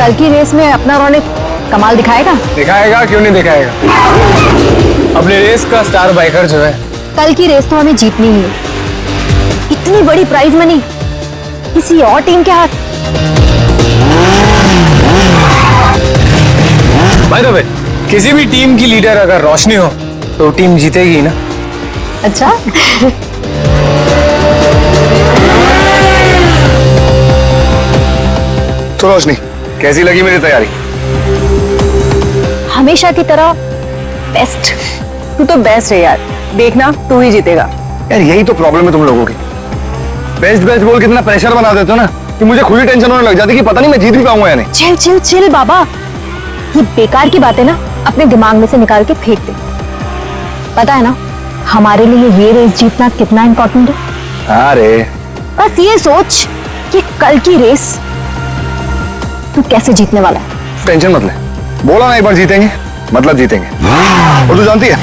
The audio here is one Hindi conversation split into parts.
कल की रेस में अपना रौनक कमाल दिखाएगा? दिखाएगा, क्यों नहीं दिखाएगा। अपने रेस का स्टार बाइकर जो है। कल की रेस तो हमें जीतनी ही है। इतनी बड़ी प्राइज मनी किसी और टीम के हाथ। बाय द वे, किसी भी टीम की लीडर अगर रोशनी हो तो टीम जीतेगी ना। अच्छा। तो रोशनी, कैसी लगी मेरी तैयारी? हमेशा की तरह बेस्ट। तू तो बेस्ट है यार, देखना तू ही जीतेगा। यार यही तो प्रॉब्लम है तुम लोगों की। बेस्ट बेस्ट बोल के इतना प्रेशर बना देते हो ना कि मुझे खुद ही टेंशन होने लग जाती है कि पता नहीं मैं जीत भी पाऊंगा या नहीं। चिल चिल चिल बाबा, ये बेकार की बातें ना अपने दिमाग में से निकाल के फेंक दे। पता है ना हमारे लिए ये रेस जीतना कितना इंपॉर्टेंट है। अरे बस ये सोच कि कल की रेस तू कैसे जीतने वाला है। टेंशन मत ले, बोला ना एक बार जीतेंगे मतलब जीतेंगे। और तू जानती है,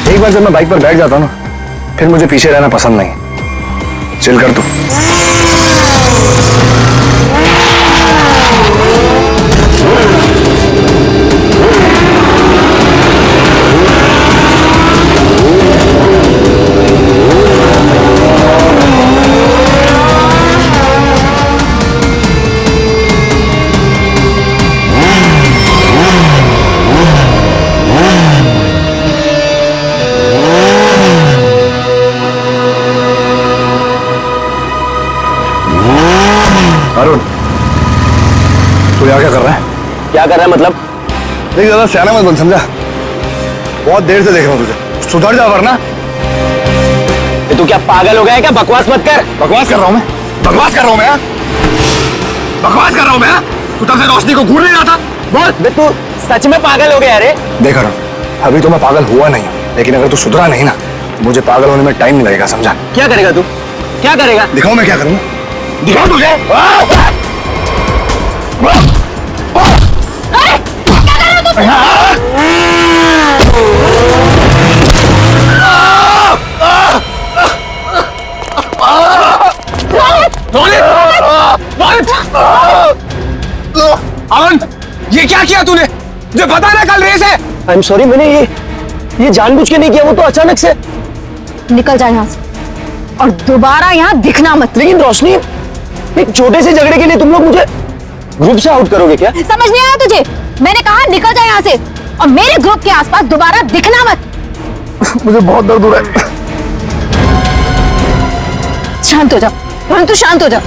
एक बार जब मैं बाइक पर बैठ जाता हूँ ना, फिर मुझे पीछे रहना पसंद नहीं। चिल कर तू। अरुण, तू यहाँ क्या कर रहा है? क्या कर रहा है मतलब? देख ज्यादा सियाना मत बन, समझा? बहुत देर से देख रहा हूँ तुझे, सुधर जा वरना। तू क्या पागल हो गया है क्या? बकवास मत कर। बकवास कर रहा हूँ मैं? बकवास कर रहा हूँ मैं? बकवास कर रहा हूँ मैं? तू तब से रोशनी को घूर नहीं रहा था? बोल। बे तू सच में पागल हो गया रे? देख अरुण, अभी तो मैं पागल हुआ नहीं हूँ, लेकिन अगर तू सुधरा नहीं ना, मुझे पागल होने में टाइम नहीं लगेगा, समझा? क्या करेगा तू? क्या करेगा? दिखाओ मैं क्या करूँगा। दिखाओ तुझे। अरुण, ये क्या किया तूने? मुझे पता है ना कल रेस है। आई एम सॉरी, मैंने ये जानबूझ के नहीं किया, वो तो अचानक से। निकल जा यहाँ से और दोबारा यहाँ दिखना मत। लेकिन रोशनी, एक छोटे से झगड़े के लिए तुम लोग मुझे ग्रुप से आउट करोगे क्या? समझ नहीं आया तुझे? मैंने कहा निकल जा यहाँ से और मेरे ग्रुप के आसपास दोबारा दिखना मत। मुझे बहुत दर्द हो रहा है। शांत हो जा, तू शांत हो जा।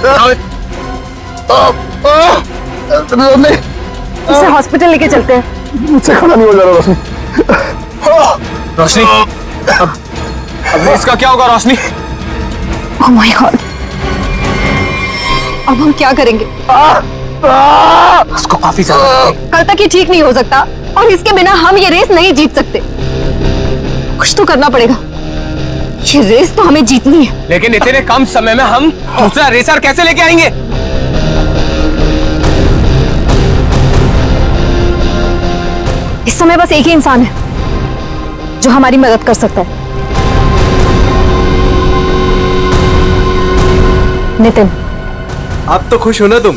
इसे हॉस्पिटल लेके चलते हैं। मुझसे खड़ा नहीं हो जा रहा रोशनी। रोशनी, अब इसका क्या होगा रोशनी? ओह माय गॉड, अब हम क्या करेंगे? उसको काफी ज्यादा कल तक ये ठीक नहीं हो सकता और इसके बिना हम ये रेस नहीं जीत सकते। कुछ तो करना पड़ेगा, ये रेस तो हमें जीतनी है। लेकिन इतने कम समय में हम दूसरा रेसर कैसे लेके आएंगे? इस समय बस एक ही इंसान है जो हमारी मदद कर सकता है। नितिन। आप तो खुश हो ना तुम?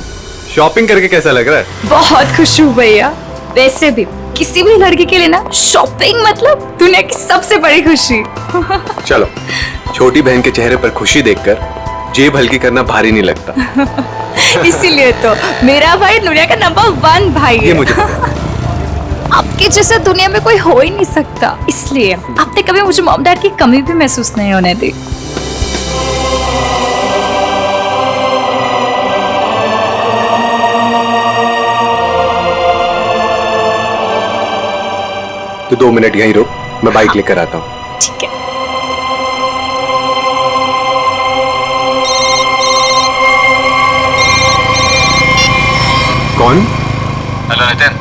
शॉपिंग करके कैसा लग रहा है? बहुत खुश हूँ भैया। वैसे भी किसी भी लड़की के लिए ना शॉपिंग मतलब दुनिया की सबसे बड़ी खुशी। चलो, छोटी बहन के चेहरे पर खुशी देखकर जेब हल्की करना भारी नहीं लगता। इसीलिए तो मेरा भाई दुनिया का नंबर 1 भाई है। ये मुझे पता है। आपके जैसा दुनिया में कोई हो ही नहीं सकता, इसलिए आपने कभी मुझे मॉम डैड की कमी भी महसूस नहीं होने दी। तो 2 मिनट यहीं रुक, मैं बाइक लेकर आता हूँ। ठीक है। कौन? हेलो नितिन,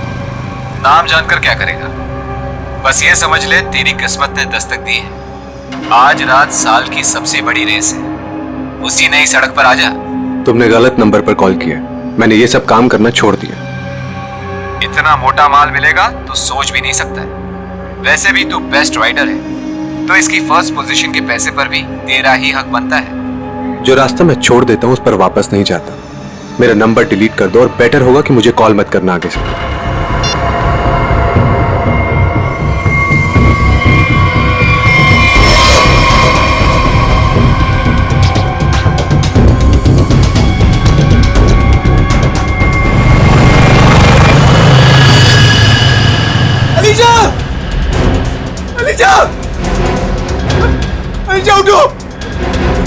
नाम जानकर क्या करेगा? बस ये समझ ले तेरी किस्मत ने दस्तक दी है। आज रात साल की सबसे बड़ी रेस है, उसी नई सड़क पर आजा। तुमने गलत नंबर पर कॉल किया, मैंने ये सब काम करना छोड़ दिया। इतना मोटा माल मिलेगा तो सोच भी नहीं सकता है। वैसे भी तू बेस्ट राइडर है, तो इसकी फर्स्ट पोजीशन के पैसे पर भी तेरा ही हक बनता है। जो रास्ता मैं छोड़ देता हूँ उस पर वापस नहीं जाता। मेरा नंबर डिलीट कर दो और बेटर होगा कि मुझे कॉल मत करना आगे से। अलीजा! अलीजा! अलीजा उठो!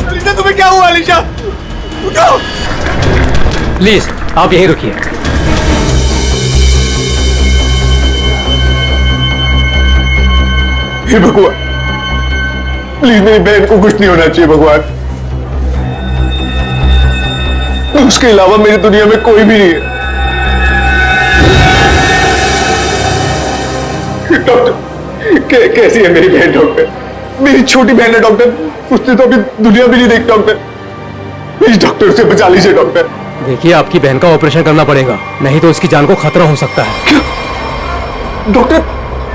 अलीजा तुम्हें क्या हुआ अलीजा? उठो! प्लीज आप यहीं रुकिए। हे भगवान, प्लीज मेरी बहन को कुछ नहीं होना चाहिए भगवान। उसके अलावा मेरी दुनिया में कोई भी नहीं है। डॉक्टर कैसी है मेरी बहन? डॉक्टर, मेरी छोटी बहन है डॉक्टर, उसने तो अभी दुनिया भी नहीं देखी डॉक्टर। प्लीज डॉक्टर उसे बचा लीजिए डॉक्टर। देखिए आपकी बहन का ऑपरेशन करना पड़ेगा, नहीं तो उसकी जान को खतरा हो सकता है। क्या? डॉक्टर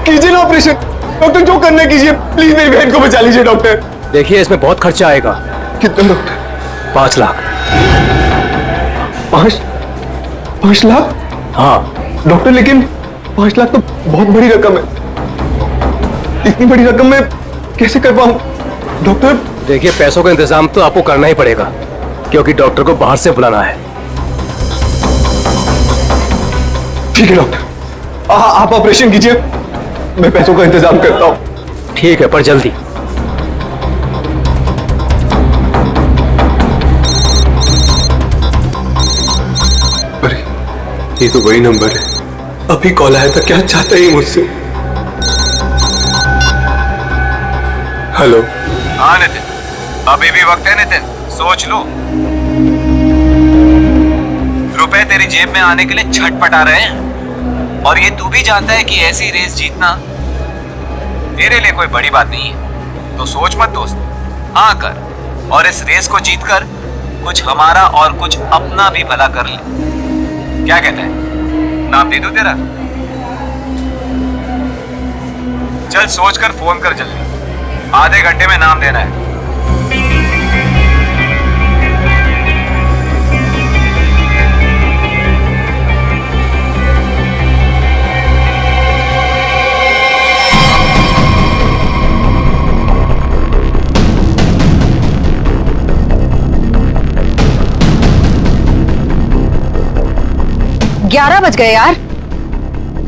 कीजिए ना ऑपरेशन। डॉक्टर जो करना है कीजिए, प्लीज मेरी बहन को बचा लीजिए डॉक्टर। देखिए इसमें बहुत खर्चा आएगा। कितना डॉक्टर? 5 लाख। 5 लाख? हाँ डॉक्टर लेकिन 5 लाख तो बहुत बड़ी रकम है। इतनी बड़ी रकम मैं कैसे कर पाऊं डॉक्टर? देखिए पैसों का इंतजाम तो आपको करना ही पड़ेगा, क्योंकि डॉक्टर को बाहर से बुलाना है। ठीक है डॉक्टर, आप ऑपरेशन कीजिए, मैं पैसों का इंतजाम करता हूं। ठीक है, पर जल्दी। अरे ये तो वही नंबर है, अभी कॉल आया था। क्या चाहता है मुझसे? हेलो। हाँ नितिन, अभी भी वक्त है नितिन, सोच लो। रुपए तेरी जेब में आने के लिए छटपटा रहे हैं, और ये तू भी जानता है कि ऐसी रेस जीतना तेरे लिए कोई बड़ी बात नहीं है। तो सोच मत दोस्त, हाँ कर, और इस रेस को जीतकर कुछ हमारा और कुछ अपना भी भला कर ले। क्या कहता है, नाम दे दूं तेरा? चल सोचकर फोन कर जल्दी, आधे घंटे में नाम देना है। ग्यारह बज गए यार।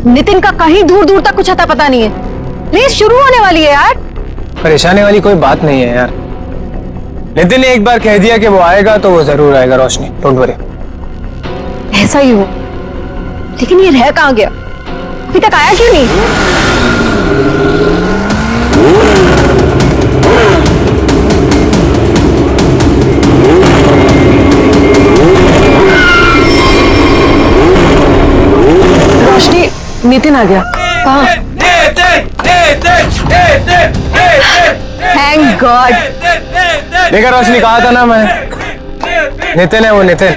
नितिन का कहीं दूर दूर तक कुछ अता पता नहीं है। रेस शुरू होने वाली है यार। परेशानी वाली कोई बात नहीं है यार। नितिन ने एक बार कह दिया कि वो आएगा तो वो जरूर आएगा रोशनी, डोंट वरी। ऐसा ही हो, लेकिन ये रह कहां गया? अभी तक आया क्यों नहीं? रोशनी, नितिन आ गया। Thank God. देखा रोशनी, कहा था ना मैं, नितिन है वो नितिन।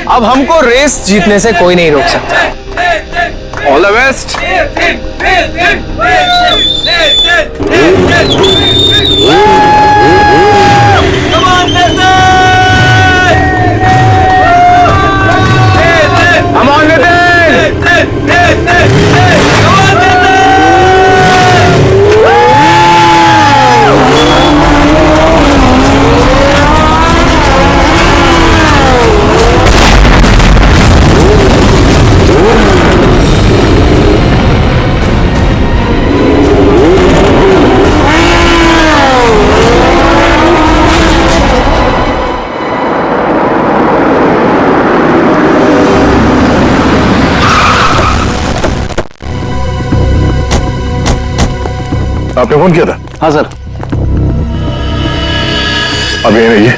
अब हमको रेस जीतने से कोई नहीं रोक सकता। All the best. Come on, Nitin. आपने फोन किया था? हाँ सर। अब ये रहिए।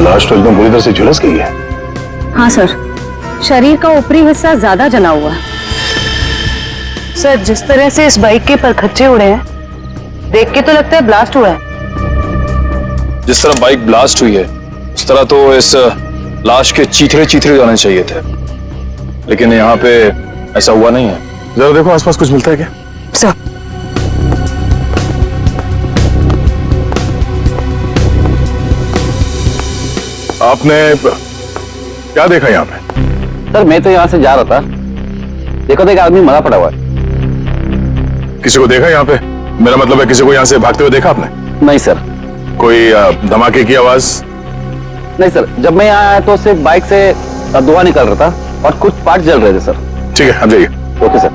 लाश तो एकदम बुरी तरह से झुलस गई है। हाँ सर, शरीर का ऊपरी हिस्सा ज्यादा जला हुआ है। सर, जिस तरह से इस बाइक के परखच्चे उड़े हैं, देख के तो लगता है ब्लास्ट हुआ है। जिस तरह बाइक ब्लास्ट हुई है उस तरह तो इस लाश के चीथड़े चीथड़े जाने चाहिए थे, लेकिन यहाँ पे ऐसा हुआ नहीं है। जरा देखो आसपास कुछ मिलता है क्या? सर, आपने क्या देखा यहाँ पे? सर मैं तो यहाँ से जा रहा था, देखो तो एक आदमी मरा पड़ा हुआ है। किसी को देखा यहाँ पे? मेरा मतलब है किसी को यहाँ से भागते हुए देखा आपने? नहीं सर। कोई धमाके की आवाज? नहीं सर, जब मैं यहाँ आया तो सिर्फ बाइक से धुआं निकल रहा था और कुछ पार्ट जल रहे थे सर। ठीक है, आप जाइए। Okay sir.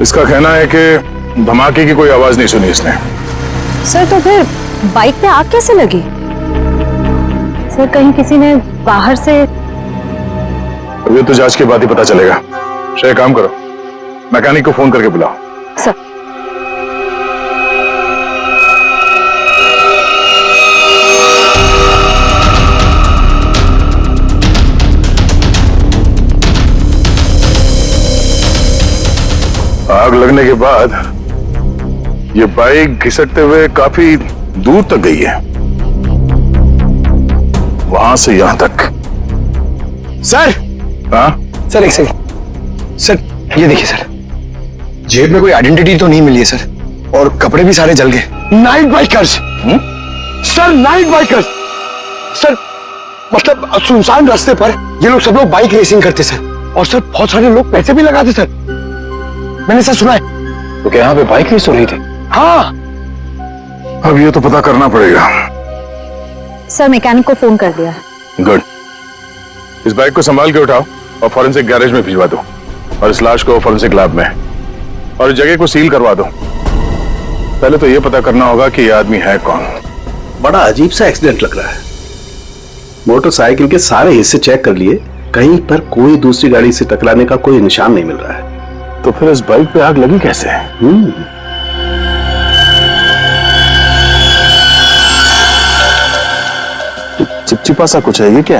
इसका कहना है कि धमाके की कोई आवाज नहीं सुनी इसने। सर तो फिर बाइक पे आग कैसे लगी? सर कहीं किसी ने बाहर से? अब ये तो जांच के बाद ही पता चलेगा। श्रेय, काम करो, मैकेनिक को फोन करके बुलाओ। सर आग लगने के बाद ये बाइक घिसटते हुए काफी दूर तक गई है, वहां से यहां तक। सर। हाँ सर एक सेकंड। सर ये देखिए सर, जेब में कोई आइडेंटिटी तो नहीं मिली है सर, और कपड़े भी सारे जल गए। Night bikers sir, night bikers sir, मतलब सुनसान रास्ते पर ये लोग सब लोग बाइक रेसिंग करते सर, और सर बहुत सारे लोग पैसे भी लगाते सर, मैंने सर सुना है। तो क्या यहाँ पे बाइक रेस हो रही थी? हाँ। अब ये तो पता करना पड़ेगा। सर मैकेनिक को फोन कर दिया। गुड। इस बाइक को संभाल के उठाओ और फॉरेंसिक गैरेज में भिजवा दो, और इस लाश को फॉरेंसिक लैब में, और इस जगह को सील करवा दो। पहले तो ये पता करना होगा कि ये आदमी है कौन। बड़ा अजीब सा एक्सीडेंट लग रहा है। मोटरसाइकिल के सारे हिस्से चेक कर लिए, कहीं पर कोई दूसरी गाड़ी से टकराने का कोई निशान नहीं मिल रहा है। तो फिर इस बाइक पे आग लगी कैसे? चिपचिपा सा कुछ है, ये क्या?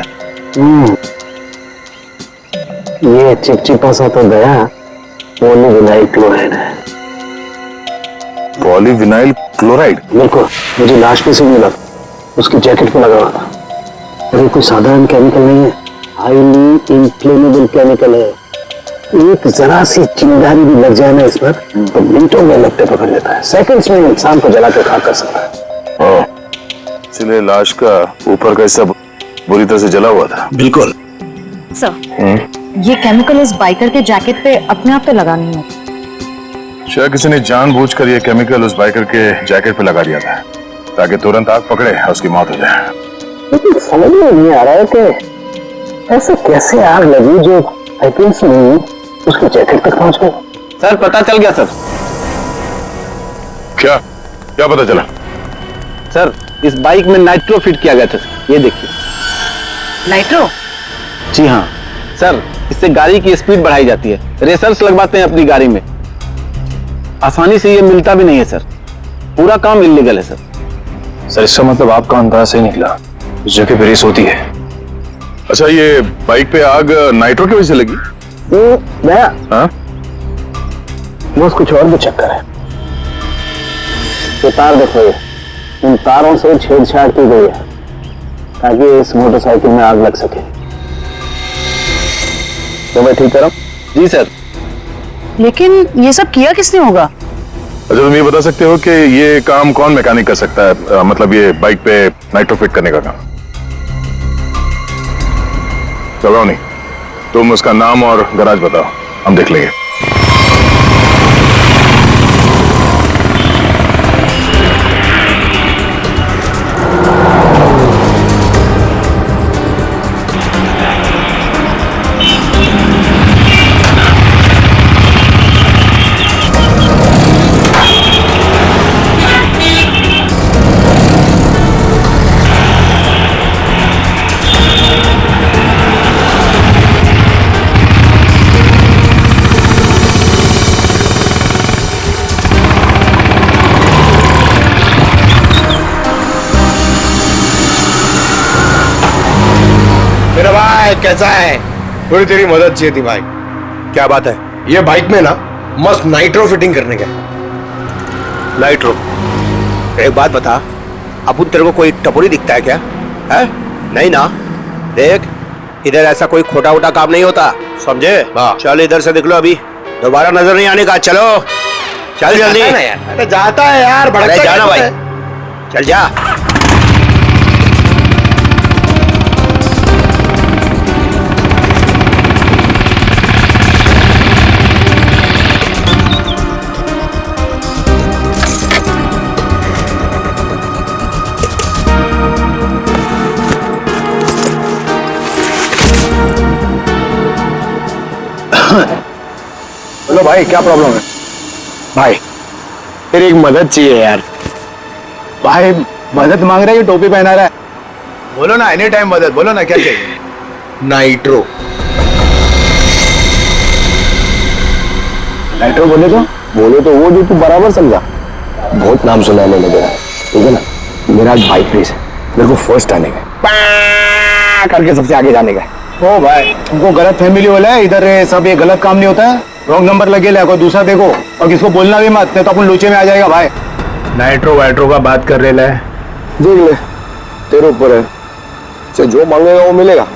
ये चिपचिपा सा तो गया पॉलीविनाइल क्लोराइड है। Polyvinyl chloride? बिल्कुल, मुझे लाश में से मिला, उसकी जैकेट पे लगा हुआ था। और ये कोई साधारण केमिकल नहीं है, हाईली इन्फ्लेमेबल केमिकल है। एक जरा सी चिंगारी भी लग जाए ना इस पर तो मिनटों में लगते पकड़ लेता है, सेकंड्स में इंसान को जला के खाक कर सकता है। इसलिए लाश का ऊपर का हिस्सा बुरी तरह से जला हुआ था। बिल्कुल सर ये केमिकल इस बाइकर के जैकेट पे अपने आप तो लगा नहीं है। शायद किसी ने जानबूझकर ये केमिकल उस बाइकर के जैकेट पे लगा दिया था ताकि तुरंत आग पकड़े और उसकी मौत हो जाए। लेकिन समझ में नहीं आ रहा है कि ऐसे कैसे आग लगी जो सेकंड्स में उसके जैकेट तक पहुंच गई। सर पता चल गया सर। क्या क्या पता चला? सर इस बाइक में नाइट्रो फिट किया गया था, ये देखिए। नाइट्रो? जी हाँ सर, इससे गाड़ी की स्पीड बढ़ाई जाती है, रेसर्स लगवाते हैं अपनी गाड़ी में। आसानी से ये मिलता भी नहीं है सर, पूरा काम इल्लीगल है सर। सर इसका मतलब आपका अंदाजा सही निकला, उस जगह पे रेस होती है। अच्छा, ये बाइक पे आग नाइट्रो की वजह से लगी? हाँ? बस कुछ और भी चक्कर है। ये तार देखो, ये इन तारों से छेड़छाड़ की गई है ताकि इस मोटरसाइकिल में आग लग सके। तो मैं ठीक करूं? जी सर। लेकिन ये सब किया किसने होगा? अच्छा, तुम ये बता सकते हो कि ये काम कौन मैकेनिक कर सकता है, मतलब ये बाइक पे नाइट्रो फिट करने का काम? चलो नहीं, तुम उसका नाम और गराज बताओ, हम देख लेंगे। मेरा भाई कैसा है? थोड़ी तेरी मदद चाहिए थी भाई। क्या बात है? ये बाइक में ना मस्त नाइट्रो फिटिंग करने का। नाइट्रो? एक बात बता, अपुन तेरे को कोई टपोरी दिखता है क्या? है? नहीं ना? देख, इधर ऐसा कोई खोटा वोटा काम नहीं होता, समझे? चल इधर से देख लो, अभी दोबारा नजर नहीं आने का। चलो चल जल्दी। अरे जाता है यार, अरे जाना भाई, चल जा। बोलो भाई, क्या प्रॉब्लम है? भाई तेरी एक मदद चाहिए यार। भाई मदद मांग रहा है कि टोपी पहना रहा है? बोलो ना, एनी टाइम मदद, बोलो ना क्या चाहिए। नाइट्रो। नाइट्रो बोले तो वो जो तू बराबर समझा। बहुत नाम सुना है मैंने तेरा, ठीक है ना? मेरा आज बाइक रेस है, मेरे को फर्स्ट आने का करके सबसे आगे जाने का। ओ भाई, तुमको गलत फैमिली वाला है इधर, सब ये गलत काम नहीं होता है। रॉन्ग नंबर लगे ले, कोई दूसरा देखो और किसको बोलना भी मत, नहीं तो अपन लोचे में आ जाएगा भाई। नाइट्रो वाइट्रो का बात कर रहे है, देख ले, तेरे ऊपर है, से जो मांगेगा वो मिलेगा।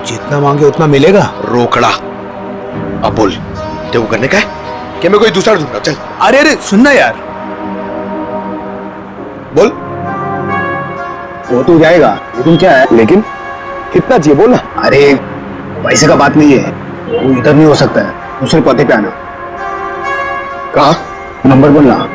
जितना मांगे उतना मिलेगा। रोकड़ा। अब बोल, तेरे को करने का है कि मैं कोई दूसरा ढूंढूंगा? चल अरे अरे सुनना यार, बोल। वो तो जाएगा लेकिन क्या है? लेकिन कितना चाहिए बोल ना। अरे पैसे का बात नहीं है, वो इधर नहीं हो सकता है, दूसरे पते पे आना। कहा? नंबर बोलना।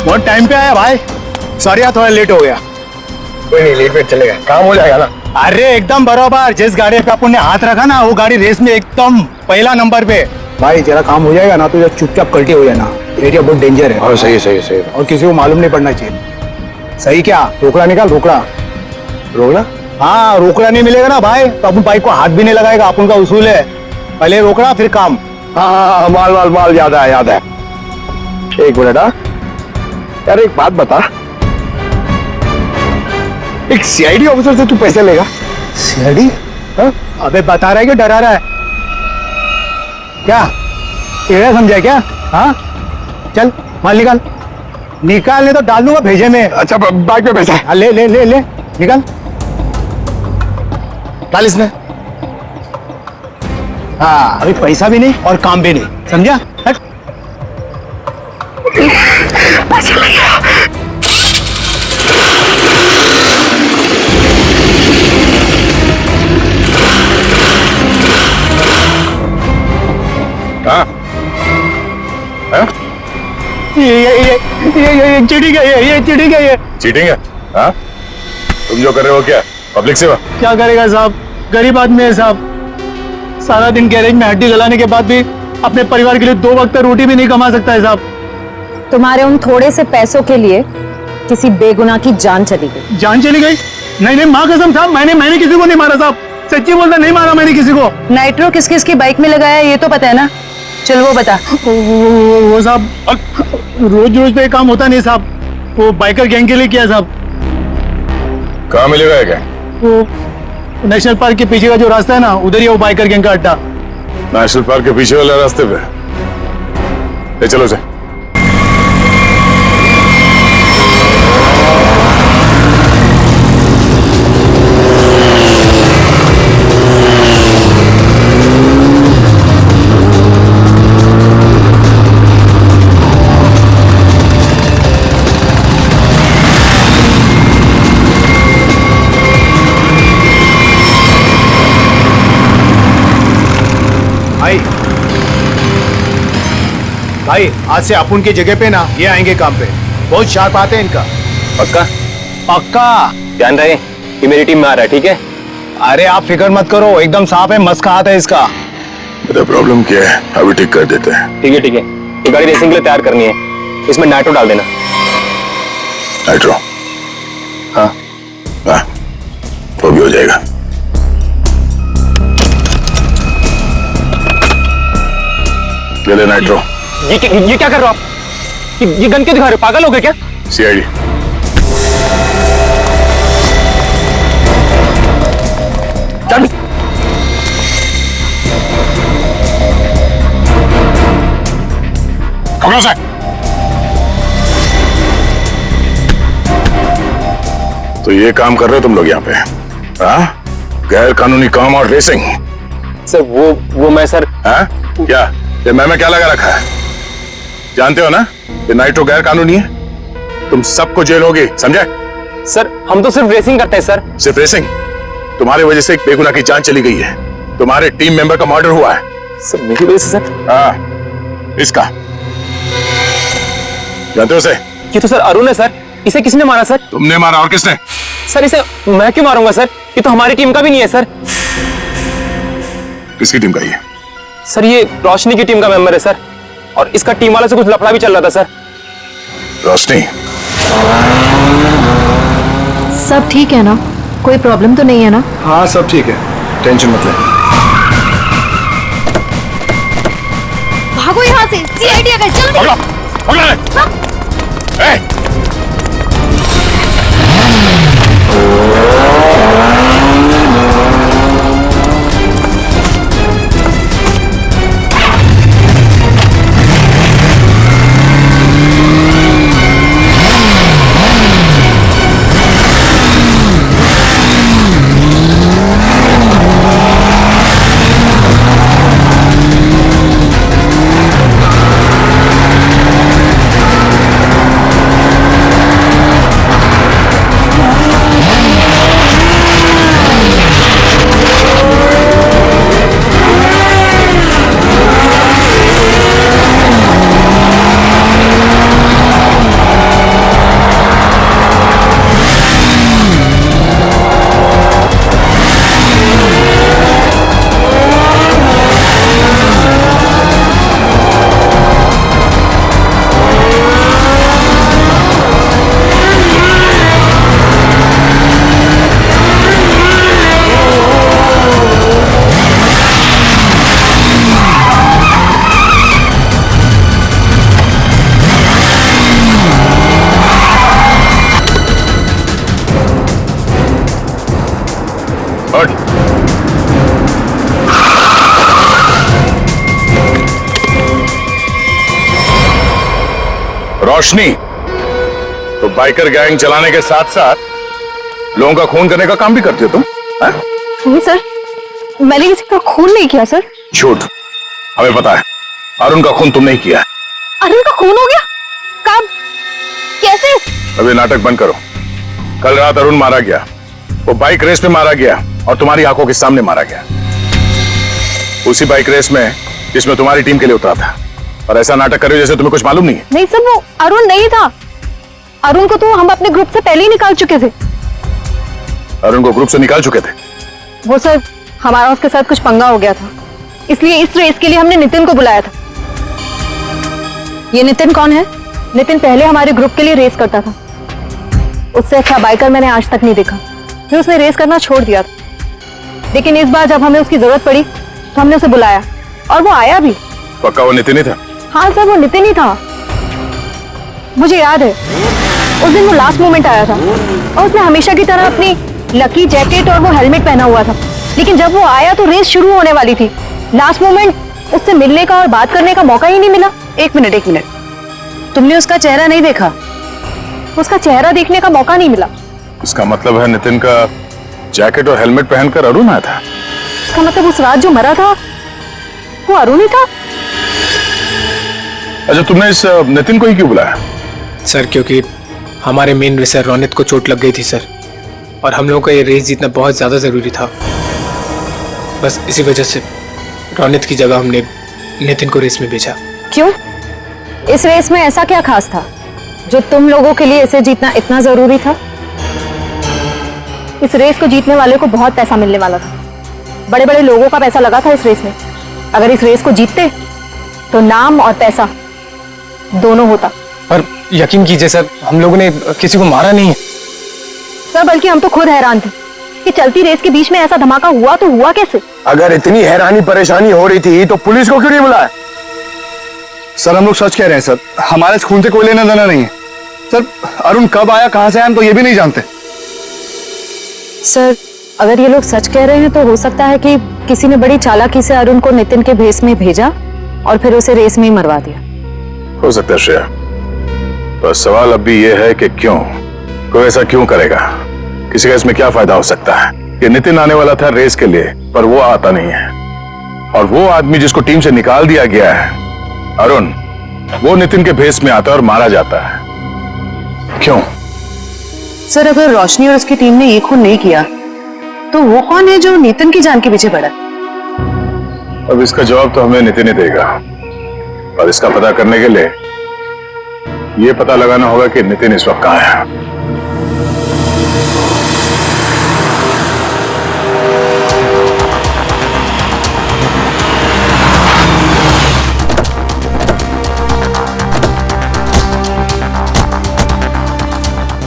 बहुत टाइम पे आया भाई, सॉरी यार थोड़ा लेट हो गया। कोई नहीं, लेट वेट चलेगा, काम हो जाएगा ना। अरे एकदम बराबर, जिस गाड़ी पे अपन ने हाथ रखा ना वो गाड़ी रेस में एकदम पहला नंबर पे। भाई तेरा काम हो जाएगा ना, तो चुपचाप कल्टी हो जाना, एरिया बहुत डेंजर है। और सही है। और किसी को मालूम नहीं पड़ना चाहिए। सही क्या? रोकड़ा निकाल, रोकड़ा। रोकना? हाँ, रोकड़ा नहीं मिलेगा ना भाई तो अपन बाइक को हाथ भी नहीं लगाएगा, अपन का उसूल है, पहले रोकड़ा फिर काम। हाँ, माल याद है। एक मिनट। हाँ यार, एक बात बता, एक सीआईडी ऑफिसर से तू पैसे लेगा? सीआईडी? हाँ? अबे बता रहा है कि डरा रहा है? क्या टेढ़ा समझा क्या? हाँ चल माल निकाल, नहीं तो डाल दूंगा भेजे में। अच्छा बाइक पे पैसा है? हाँ, ले निकाल, डाल इसमें। हाँ अभी पैसा भी नहीं और काम भी नहीं, समझा? हट। ये चीटिंग है, ये चीटिंग है, ये चीटिंग है? हाँ, तुम जो कर रहे हो क्या पब्लिक सेवा? क्या करेगा साहब, गरीब आदमी है साहब, सारा दिन गैरेज में हड्डी गलाने के बाद भी अपने परिवार के लिए 2 वक्त रोटी भी नहीं कमा सकता है साहब। तुम्हारे उन थोड़े से पैसों के लिए किसी बेगुनाह की जान चली गई। जान चली गई? नहीं माँ कसम साहब, मैंने किसी को नहीं मारा साहब, सच्ची बोलता, नहीं मारा मैंने किसी को। नाइट्रो किस किस की बाइक में लगाया ये तो पता है ना? चल वो बता। वो साहब रोज तो ये काम होता नहीं साहब, वो बाइकर गैंग के लिए किया साहब। कहाँ मिलेगा क्या? वो नेशनल पार्क के पीछे का जो रास्ता है ना, उधर ही वो बाइकर गैंग का अड्डा। नेशनल पार्क के पीछे वाले रास्ते पे? ले चलो से। भाई आज से अपुन की जगह पे ना ये आएंगे काम पे, बहुत शार्प आते हैं इनका। पक्का? पक्का। ध्यान रहे कि मेरी टीम में आ रहा है, ठीक है? अरे आप फिक्र मत करो, एकदम साफ है, मस्त का हाथ है इसका। मेरा प्रॉब्लम क्या है अभी ठीक कर देते हैं। ठीक है, ये गाड़ी रेसिंग के लिए तैयार करनी है, इसमें नाइट्रो डाल देना। नाइट्रो? हाँ वो भी हो जाएगा। ले ले नाइट्रो। ये क्या कर रहे हो आप? ये गन क्यों दिखा रहे हो? पागल हो गए क्या? सीआईडी। चल। पकड़ो उसे। तो ये काम कर रहे हो तुम लोग यहाँ पे? हाँ? गैर कानूनी काम और रेसिंग। सर वो मैं सर। हाँ? क्या ये मैं क्या लगा रखा है? जानते हो ना ये नाइट्रो गैर कानूनी है, तुम सबको जेल होगी, समझे? सर हम तो सिर्फ रेसिंग करते हैं सर। सिर्फ रेसिंग? तुम्हारी वजह से एक बेगुनाह की जान चली गई है, तुम्हारे टीम मेंबर का मर्डर हुआ है। सर मेरी वजह से सर? हाँ, इसका जानते हो उसे? ये तो सर अरुण है सर, इसे किसने मारा सर? तुमने मारा, और किसने? सर इसे मैं क्यों मारूंगा सर, ये तो हमारी टीम का भी नहीं है सर। किसकी टीम का ये? सर ये रोशनी की टीम का मेंबर है सर, और इसका टीम वालों से कुछ लफड़ा भी चल रहा था सर। रोशनी? सब ठीक है ना? कोई प्रॉब्लम तो नहीं है ना? हाँ सब ठीक है, टेंशन मत ले। भागो यहाँ से, सीआईडी आ गए, जल्दी। पकड़ो, पकड़ो। ए! रोशनी, तो बाइकर गैंग चलाने के साथ साथ लोगों का खून करने का काम भी करते हो तुम? नहीं सर, मैंने किसी का खून नहीं किया सर। झूठ, हमें पता है अरुण का खून तुमने ही किया है। अरुण का खून हो गया? कब? कैसे? अब ये नाटक बंद करो। कल रात अरुण मारा गया, वो बाइक रेस में मारा गया और तुम्हारी आंखों के सामने मारा गया, उसी बाइक रेस में जिसमें तुम्हारी टीम के लिए उतरा था। और ऐसा नाटक कर रहे हो जैसे तुम्हें कुछ मालूम नहीं है। नहीं सर, वो अरुण नहीं था। अरुण को तो हम अपने ग्रुप से पहले ही निकाल चुके थे। अरुण को ग्रुप से निकाल चुके थे? वो सर, हमारा उसके साथ कुछ पंगा हो गया था, इसलिए इस रेस के लिए हमने नितिन को बुलाया था। ये नितिन कौन है? नितिन पहले हमारे ग्रुप के लिए रेस करता था, उससे अच्छा बाइकर मैंने आज तक नहीं देखा। फिर उसने रेस करना छोड़ दिया था, लेकिन इस बार जब हमें उसकी जरूरत पड़ी तो हमने उसे बुलाया और वो आया भी। पक्का वो नितिन ही था? हाँ सर, वो नितिन ही था। मुझे याद है उस दिन वो लास्ट मोमेंट आया था और उसने हमेशा की तरह अपनी लकी जैकेट और वो हेलमेट पहना हुआ था, लेकिन जब वो आया तो रेस शुरू होने वाली थी। लास्ट मोमेंट उससे मिलने का और बात करने का मौका ही नहीं मिला। एक मिनट, तुमने उसका चेहरा नहीं देखा? उसका चेहरा देखने का मौका नहीं मिला। इसका मतलब है नितिन का जैकेट और हेलमेट पहनकर अरुण आया था? इसका मतलब उस रात जो मरा था वो अरुण ही था? अच्छा, तुमने इस नितिन को ही क्यों बुलाया? सर क्योंकि हमारे मेन रेसर रोनित को चोट लग गई थी सर, और हम लोगों को ये रेस जीतना बहुत ज़्यादा ज़रूरी था। बस इसी वजह से रोनित की जगह हमने नितिन को रेस में भेजा। क्यों? इस रेस में ऐसा क्या खास था जो तुम लोगों के लिए इसे जीतना इतना जरूरी था? इस रेस को जीतने वाले को बहुत पैसा मिलने वाला था, बड़े बड़े लोगों का पैसा लगा था इस रेस में। अगर इस रेस को जीतते तो नाम और पैसा दोनों होता। पर यकीन कीजिए सर, हम लोगों ने किसी को मारा नहीं है सर, बल्कि हम तो खुद हैरान थे कि चलती रेस के बीच में ऐसा धमाका हुआ तो हुआ कैसे? अगर इतनी हैरानी परेशानी हो रही थी तो पुलिस को क्यों नहीं बुलाया? सर हम लोग सच कह रहे हैं सर, हमारे इस खून से कोई लेना देना नहीं है सर। अरुण कब आया, कहां से आया, हम तो ये भी नहीं जानते। सर अगर ये लोग सच कह रहे हैं तो हो सकता है कि किसी ने बड़ी चालाकी से अरुण को नितिन के भेस में भेजा और फिर उसे रेस में ही मरवा दिया। हो सकता है श्रेया, पर सवाल अब भी यह है कि क्यों, कोई ऐसा क्यों करेगा? किसी का इसमें क्या फायदा हो सकता है कि नितिन आने वाला था रेस के लिए, पर वो आता नहीं है, और वो आदमी जिसको टीम से निकाल दिया गया है अरुण, वो नितिन के भेस में आता है और मारा जाता है। क्यों? सर, अगर रोशनी और उसकी टीम ने ये खून नहीं किया तो वो कौन है जो नितिन की जान के पीछे पड़ा? अब इसका जवाब तो हमें नितिन ही देगा, और इसका पता करने के लिए ये पता लगाना होगा कि नितिन इस वक्त कहां है।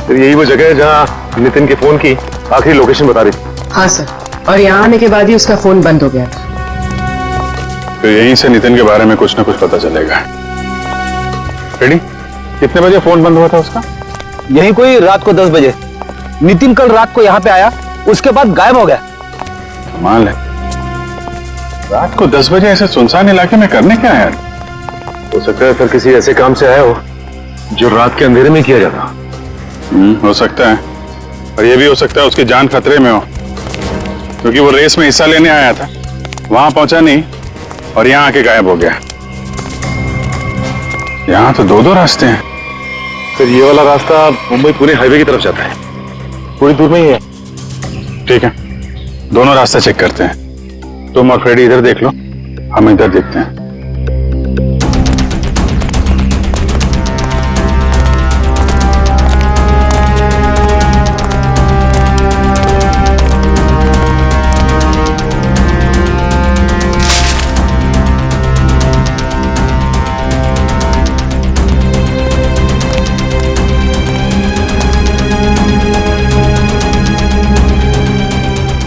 तो यही वो जगह है जहां नितिन के फोन की आखिरी लोकेशन बता रही थी। हाँ सर, और यहाँ आने के बाद ही उसका फोन बंद हो गया था। तो यहीं से नितिन के बारे में कुछ ना कुछ पता चलेगा। रेडी? कितने बजे फोन बंद हुआ था उसका? यही कोई रात को 10 बजे। नितिन कल रात को यहाँ पे आया, उसके बाद गायब हो गया। कमाल है, रात को 10 बजे ऐसे सुनसान इलाके में करने क्या है? हो सकता है सर किसी ऐसे काम से आया हो जो रात के अंधेरे में किया जाता। हो सकता है, और ये भी हो सकता है उसकी जान खतरे में हो, क्योंकि वो रेस में हिस्सा लेने आया था, वहां पहुंचा नहीं और यहाँ आके गायब हो गया। यहाँ तो दो रास्ते हैं। सर ये वाला रास्ता मुंबई पुणे हाईवे की तरफ जाता है, थोड़ी दूर में ही है। ठीक है, दोनों रास्ते चेक करते हैं। तुम और फ्रेडी इधर देख लो, हम इधर देखते हैं।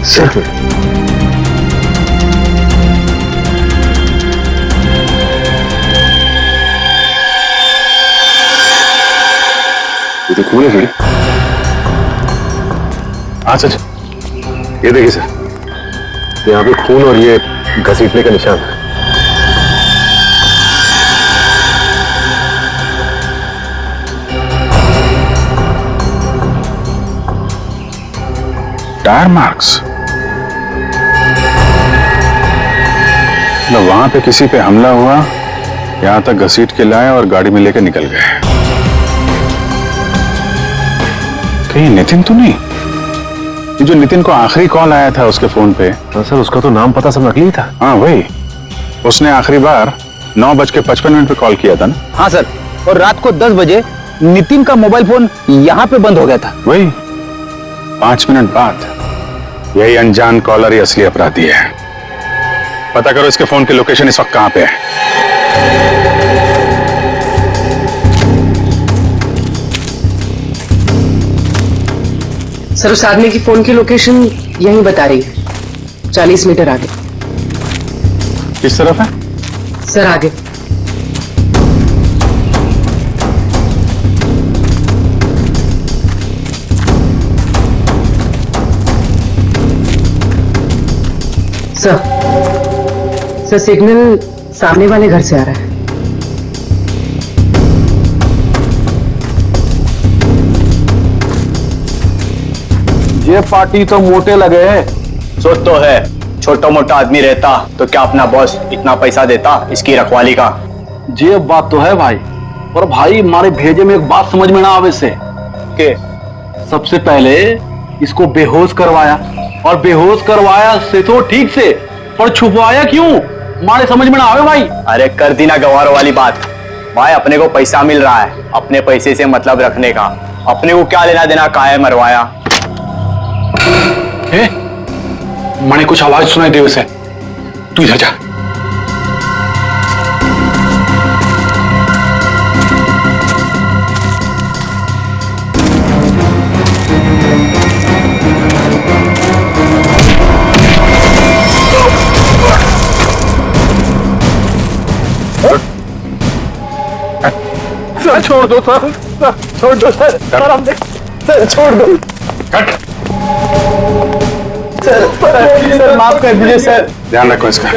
सर ये तो खून है सर। हाँ सच, ये देखिए सर, यहाँ पे खून और ये घसीटने का निशान है। Tyre marks. मतलब वहां पे किसी पे हमला हुआ, यहां तक घसीट के लाए और गाड़ी में लेकर निकल गए। कहीं नितिन तो नहीं? ये जो नितिन को आखिरी कॉल आया था उसके फोन पे। हाँ सर, उसका तो नाम पता सब नकली था। हाँ वही, उसने आखिरी बार 9:55 पे कॉल किया था ना? हाँ सर, और रात को 10 बजे नितिन का मोबाइल फोन यहाँ पे बंद हो गया था। वही 5 मिनट बाद। यही अनजान कॉलर ही असली अपराधी है। पता करो इसके फोन की लोकेशन इस वक्त कहां पे है। सर, उस आदमी की फोन की लोकेशन यहीं बता रही है, 40 मीटर आगे। किस तरफ है? सर आगे। सर सिग्नल सामने वाले घर से आ रहा है। ये पार्टी तो मोटे लगे हैं। सोच तो है, छोटा मोटा आदमी रहता तो क्या अपना बॉस इतना पैसा देता इसकी रखवाली का? ये बात तो है भाई, और भाई हमारे भेजे में एक बात समझ में ना आवे से के सबसे पहले इसको बेहोश करवाया, और बेहोश करवाया से तो ठीक से, पर छुपवाया क्यों हमारे समझ में ना आवे भाई। अरे कर दी ना गवार वाली बात भाई, अपने को पैसा मिल रहा है, अपने पैसे से मतलब रखने का, अपने को क्या लेना देना, काहे मरवाया। मैंने कुछ आवाज सुनाई दे उसे, तू इधर जा। सर छोड़ दो सर, छोड़ दो सर, सर हमने, सर छोड़ दो। कट। सर माफ कर दीजिए सर। ध्यान रखो इसका।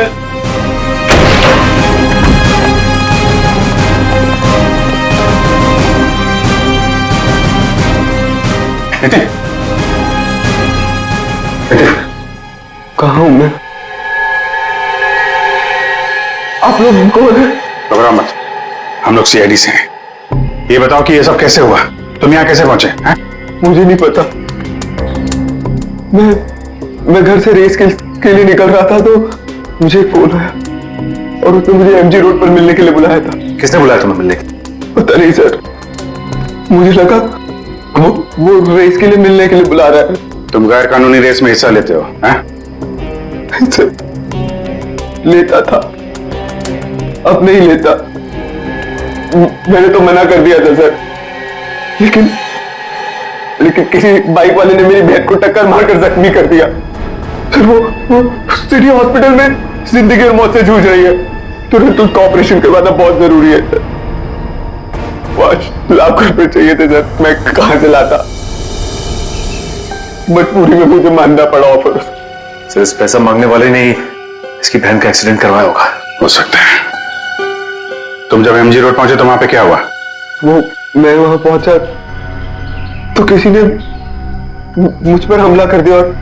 नितिन, कहाँ हूं मैं? आप लोग कौन है? घबराओ मत, हम लोग सीआईडी से हैं। ये बताओ कि ये सब कैसे हुआ, तुम यहाँ कैसे पहुंचे हैं? मुझे नहीं पता। मैं घर से रेस के लिए निकल रहा था तो मुझे एक फोन आया और उसने मुझे एमजी रोड पर मिलने के लिए बुलाया था। किसने बुलाया तुम्हें मिलने? पता नहीं सर, मुझे लगा वो रेस के लिए मिलने के लिए बुला रहा है। तुम गैर कानूनी रेस में हिस्सा लेते हो? सर, लेता था, अब नहीं लेता। मैंने तो मना कर दिया था सर, लेकिन किसी बाइक वाले ने मेरी बहन को टक्कर मारकर जख्मी कर दिया। फिर वो सिटी हॉस्पिटल में जिंदगी और मौत से जूझ रही है। तुरंत उसका ऑपरेशन करवाना बहुत जरूरी है सर। 5 लाख रुपए चाहिए थे सर, मैं कहां से लाता? मजबूरी में मुझे मानना पड़ा ऑफर। सर, इस पैसा मांगने वाले ने इसकी बहन का एक्सीडेंट करवाया होगा। हो सकता है। तुम जब एमजी रोड पहुंचे तो वहां पे क्या हुआ? मैं वहां पहुंचा तो किसी ने मुझ पर हमला कर दिया और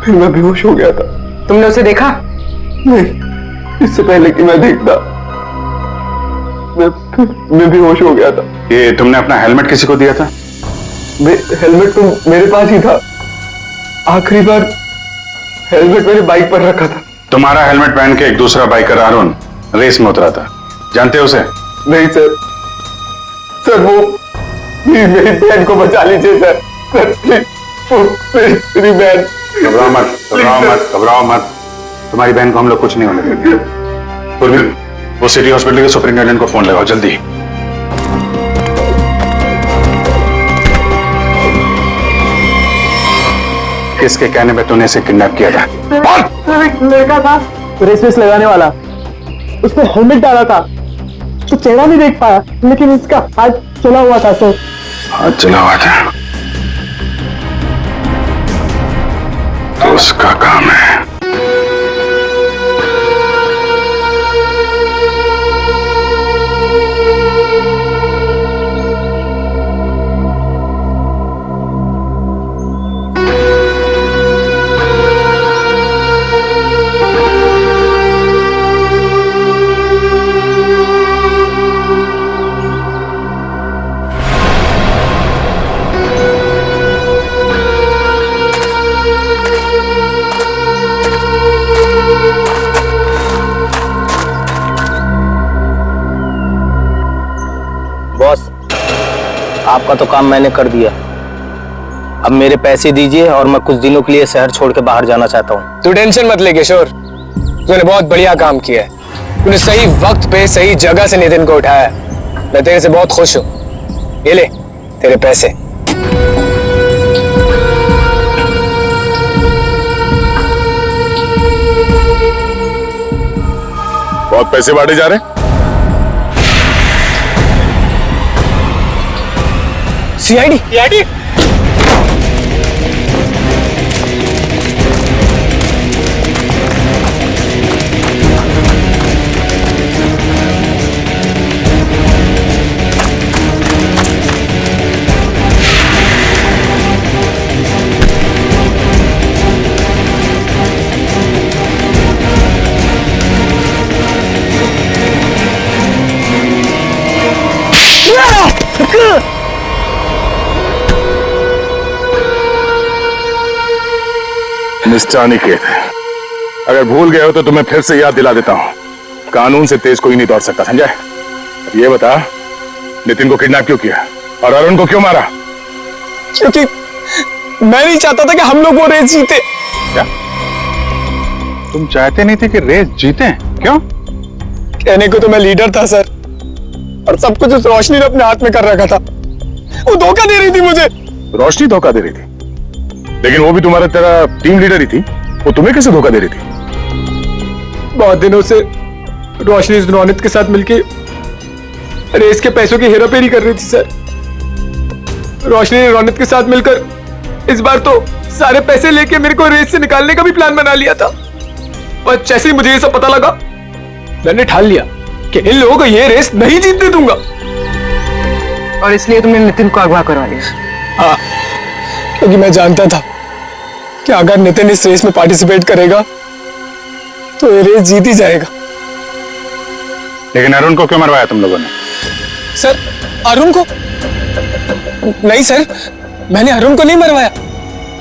फिर मैं बेहोश हो गया था। तुमने उसे देखा? नहीं, इससे पहले कि मैं देखता मैं बेहोश हो गया था। ये तुमने अपना हेलमेट किसी को दिया था? हेलमेट तो मेरे पास ही था। आखिरी बार हेलमेट मेरे बाइक पर रखा था। तुम्हारा हेलमेट पहन के एक दूसरा बाइकर अरुण रेस में उतरा था, जानते हो उसे? नहीं सर, वो मेरी बहन को बचा लीजिए सर। मेरी बहन। घबराओ मत, तुम्हारी बहन को हम लोग कुछ नहीं होने देंगे। पूर्वी, वो सिटी हॉस्पिटल के सुपरिंटेंडेंट को फोन लगाओ जल्दी। किसके कहने पे तूने इसे किडनैप किया था? एक लड़का था रेस लगाने वाला, उसने हेलमेट डाला था तो चेहरा नहीं देख पाया, लेकिन इसका हाथ चला हुआ था सर। हाथ चला हुआ था तो उसका काम है। बॉस, आपका तो काम मैंने कर दिया। अब मेरे पैसे दीजिए और मैं कुछ दिनों के लिए शहर छोड़ के बाहर जाना चाहता हूँ। तू टेंशन मत ले किशोर, तूने बहुत बढ़िया काम किया है। तूने सही वक्त पे सही जगह से नितिन को उठाया। मैं तेरे से बहुत खुश हूँ। ये ले तेरे पैसे। बहुत पैसे बांटे जा रहे हैं। सीआईडी मिस्टर अनिकेत, अगर भूल गए हो तो तुम्हें फिर से याद दिला देता हूँ, कानून से तेज कोई नहीं दौड़ सकता, समझा? अब ये बता, नितिन को किडनैप क्यों किया और अरुण को क्यों मारा? क्योंकि मैं नहीं चाहता था कि हम लोग वो रेस जीते। क्या तुम चाहते नहीं थे कि रेस जीते? क्यों? कहने को तो मैं लीडर था सर, और सब कुछ उस रोशनी ने अपने हाथ में कर रखा था। वो धोखा दे रही थी मुझे। रोशनी धोखा दे रही थी? लेकिन वो भी तुम्हारा तेरा टीम लीडर ही थी, वो तुम्हें कैसे धोखा दे रही थी? बहुत दिनों से रोशनी रोनित के साथ मिलके रेस के पैसों की हेराफेरी कर रही थी सर। रोशनी ने रोनित के साथ मिलकर इस बार तो सारे पैसे लेके मेरे को रेस से निकालने का भी प्लान बना लिया था। और जैसे ही मुझे ये सब पता लगा, मैंने ठान लिया कि इन लोगों को ये रेस नहीं जीतने दूंगा। और इसलिए तुमने नितिन को अगवा करवा लिया। हाँ, क्योंकि मैं जानता था कि अगर नितिन इस रेस में पार्टिसिपेट करेगा तो ये रेस जीत ही जाएगा। लेकिन अरुण को क्यों मरवाया तुम लोगों ने? सर, अरुण को नहीं सर, मैंने अरुण को नहीं मरवाया।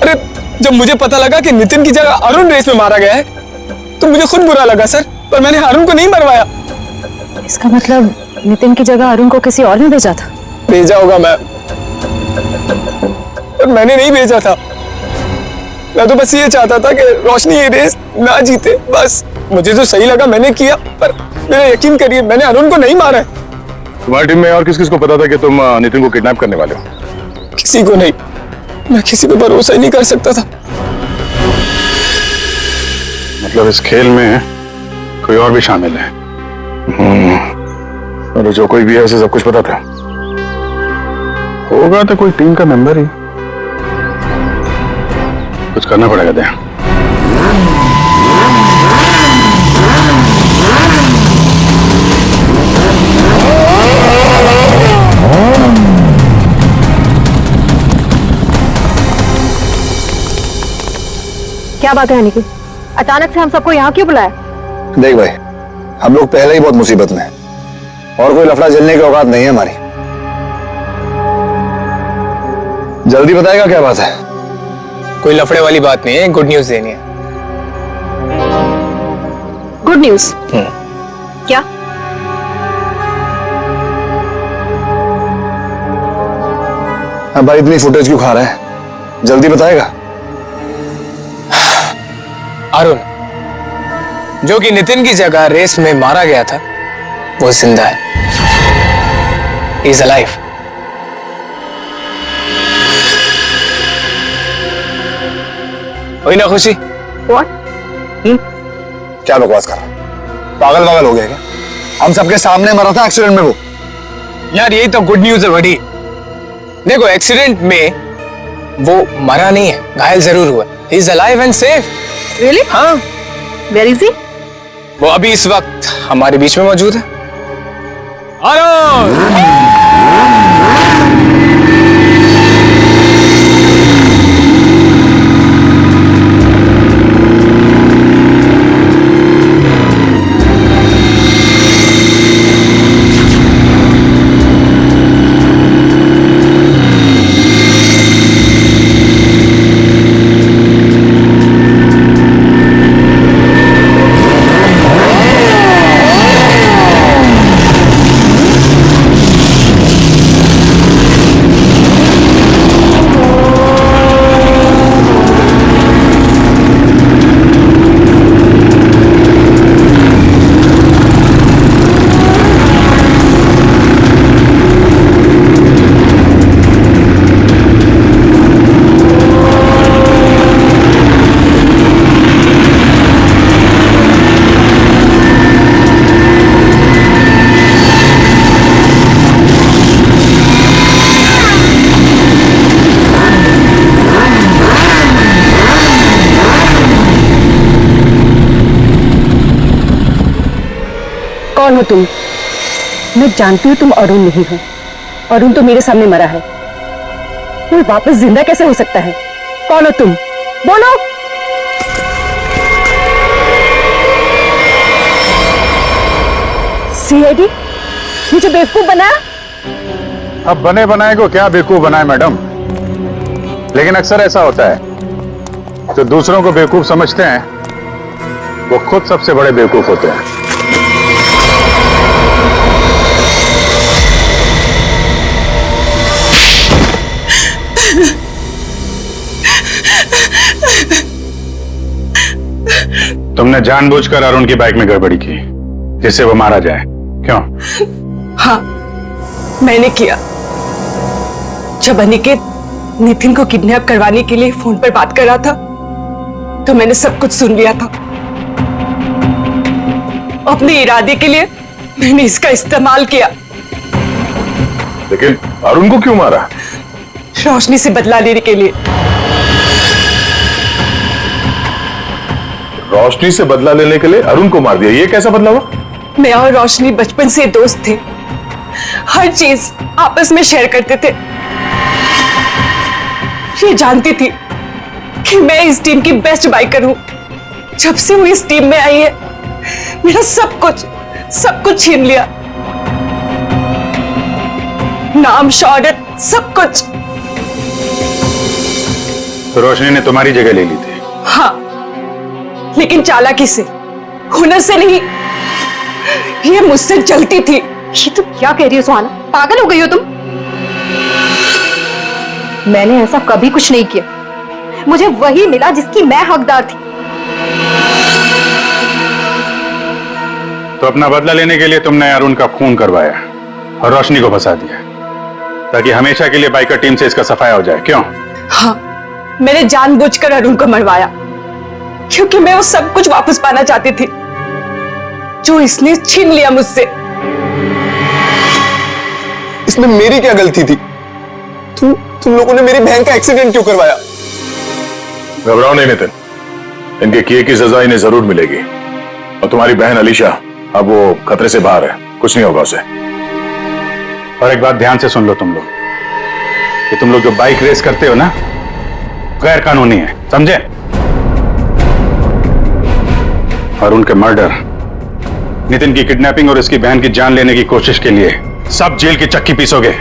अरे जब मुझे पता लगा कि नितिन की जगह अरुण रेस में मारा गया है तो मुझे खुद बुरा लगा सर, पर मैंने अरुण को नहीं मरवाया। इसका मतलब नितिन की जगह अरुण को किसी और ने भेजा था? भेजा होगा मैं, पर मैंने नहीं भेजा था। मैं तो बस ये चाहता था कि रोशनी ये रेस ना जीते, बस मुझे जो सही लगा मैंने किया। पर मेरा यकीन करिए, मैंने अरुण को नहीं मारा है। तुम्हारी टीम में और किस किस को पता था कि तुम नितिन को किडनैप करने वाले हो? किसी को नहीं, मैं किसी पे भरोसा ही नहीं कर सकता था। मतलब इस खेल में कोई और भी शामिल है? और जो कोई भी है उसे सब कुछ पता था? होगा तो कोई टीम का मेंबर ही। कुछ करना पड़ेगा दया। क्या बात है नितिन, अचानक से हम सबको यहाँ क्यों बुलाया? देख भाई, हम लोग पहले ही बहुत मुसीबत में हैं और कोई लफड़ा झेलने की औकात नहीं है हमारी। जल्दी बताएगा क्या बात है? कोई लफड़े वाली बात नहीं है, गुड न्यूज देनी है। Good news? क्या? अब भाई इतनी फुटेज क्यों खा रहा है? जल्दी बताएगा। अरुण, जो कि नितिन की जगह रेस में मारा गया था, वो जिंदा है। He is alive. हुई ना खुशी? What? क्या बकवास कर रहा है? पागल वागल हो गया क्या? हम सबके सामने मरा था एक्सीडेंट में वो। यार यही तो गुड न्यूज है बड़ी। देखो, एक्सीडेंट में वो मरा नहीं है, घायल जरूर हुआ। He is alive and safe. Really? हाँ, Where is he? वो अभी इस वक्त हमारे बीच में मौजूद है। अरुण! कौन हो तुम? मैं जानती हूँ तुम अरुण नहीं हो। अरुण तो मेरे सामने मरा है, वो वापस जिंदा कैसे हो सकता है? कौन हो तुम? बोलो। सीआईडी मुझे बेवकूफ बनाया? अब बने बनाए को क्या बेवकूफ बनाए मैडम? लेकिन अक्सर ऐसा होता है, जो दूसरों को बेवकूफ समझते हैं वो खुद सबसे बड़े बेवकूफ होते हैं। तुमने जानबूझकर अरुण की बाइक में गड़बड़ी की जिससे वो मारा जाए, क्यों? हाँ, मैंने किया। जब अनिकेत नितिन को किडनैप करवाने के लिए फोन पर बात कर रहा था तो मैंने सब कुछ सुन लिया था। अपने इरादे के लिए मैंने इसका इस्तेमाल किया। लेकिन अरुण को क्यों मारा? रोशनी से बदला लेने के लिए। रोशनी से बदला लेने के लिए अरुण को मार दिया, ये कैसा बदला हुआ? मैं और रोशनी बचपन से दोस्त थे, हर चीज आपस में शेयर करते थे। ये जानती थी कि मैं इस टीम की बेस्ट बाइकर हूं। जब से वो इस टीम में आई है मेरा सब कुछ छीन लिया, नाम, शौहरत, सब कुछ। तो रोशनी ने तुम्हारी जगह ले ली थी? हाँ, लेकिन चालाकी से, हुनर से नहीं। ये मुझसे जलती थी। ये तुम क्या कह रही हो सुहाना? पागल हो गई हो तुम? मैंने ऐसा कभी कुछ नहीं किया। मुझे वही मिला जिसकी मैं हकदार थी। तो अपना बदला लेने के लिए तुमने अरुण का खून करवाया और रोशनी को फंसा दिया ताकि हमेशा के लिए बाइकर टीम से इसका सफाया हो जाए, क्यों? हाँ, मैंने जानबूझकर अरुण को मरवाया क्योंकि मैं वो सब कुछ वापस पाना चाहती थी जो इसने छीन लिया मुझसे। इसमें मेरी क्या गलती थी? तुम लोगों ने मेरी बहन का एक्सीडेंट क्यों करवाया? घबराओ नहीं नितिन, इनके किए की सजा इन्हें जरूर मिलेगी। और तुम्हारी बहन अलीशा अब वो खतरे से बाहर है, कुछ नहीं होगा उसे। और एक बात ध्यान से सुन लो तुम लोग, कि तुम लोग जो बाइक रेस करते हो ना, गैर कानूनी है, समझे? और उनके मर्डर, नितिन की किडनैपिंग और इसकी बहन की जान लेने की कोशिश के लिए सब जेल की चक्की पीसोगे।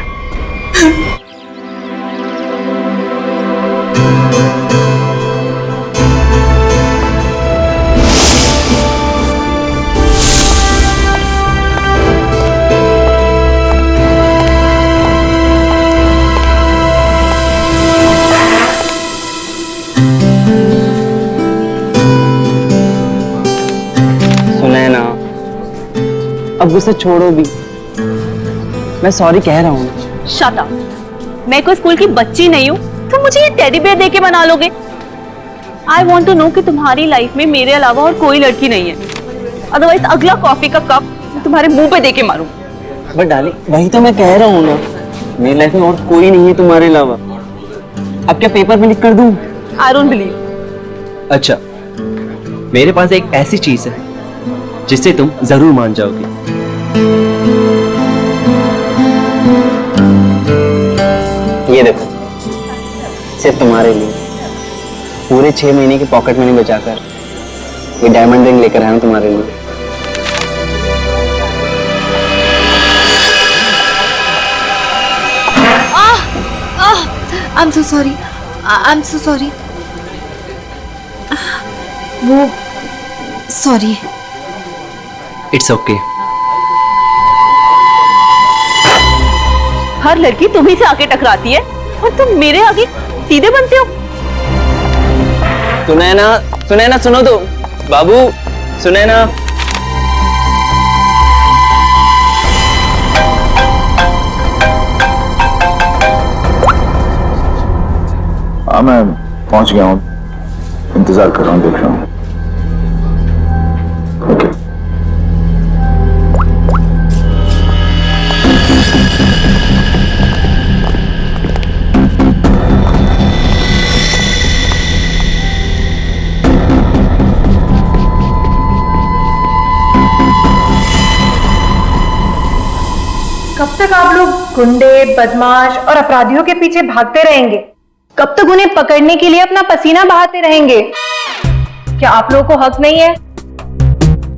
अब गुस्सा छोड़ो भी, मैं सॉरी कह रहा हूँ। Shut up. मैं कोई स्कूल की बच्ची नहीं हूँ तो मुझे ये टेडी बेयर देके मना लोगे? आई वॉन्ट टू नो कि तुम्हारी लाइफ में मेरे अलावा और कोई लड़की नहीं है, अदरवाइज अगला कॉफी का कप तुम्हारे मुंह पे देके मारूं। बट डार्लिंग, वही तो मैं कह रहा हूँ ना, मेरी लाइफ में और कोई नहीं है तुम्हारे अलावा। अब क्या पेपर में लिख कर दूं? I don't believe. अच्छा, मेरे पास एक ऐसी चीज है जिससे तुम जरूर मान जाओगी। ये देखो, सिर्फ तुम्हारे लिए पूरे 6 महीने की पॉकेट मनी बचाकर ये डायमंड रिंग लेकर आया हूं तुम्हारे लिए। I'm so sorry. I'm so sorry. वो सॉरी। It's okay. हर लड़की तुम्ही से आके टकराती है और तुम मेरे आगे सीधे बनते हो। सुनैना सुनो तो, बाबू सुनैना। हाँ, मैं पहुंच गया हूँ, इंतजार कर रहा हूँ, देख रहा हूँ। ओके। कब तक आप लोग गुंडे, बदमाश और अपराधियों के पीछे भागते रहेंगे? कब तक उन्हें पकड़ने के लिए अपना पसीना बहाते रहेंगे? क्या आप लोगों को हक नहीं है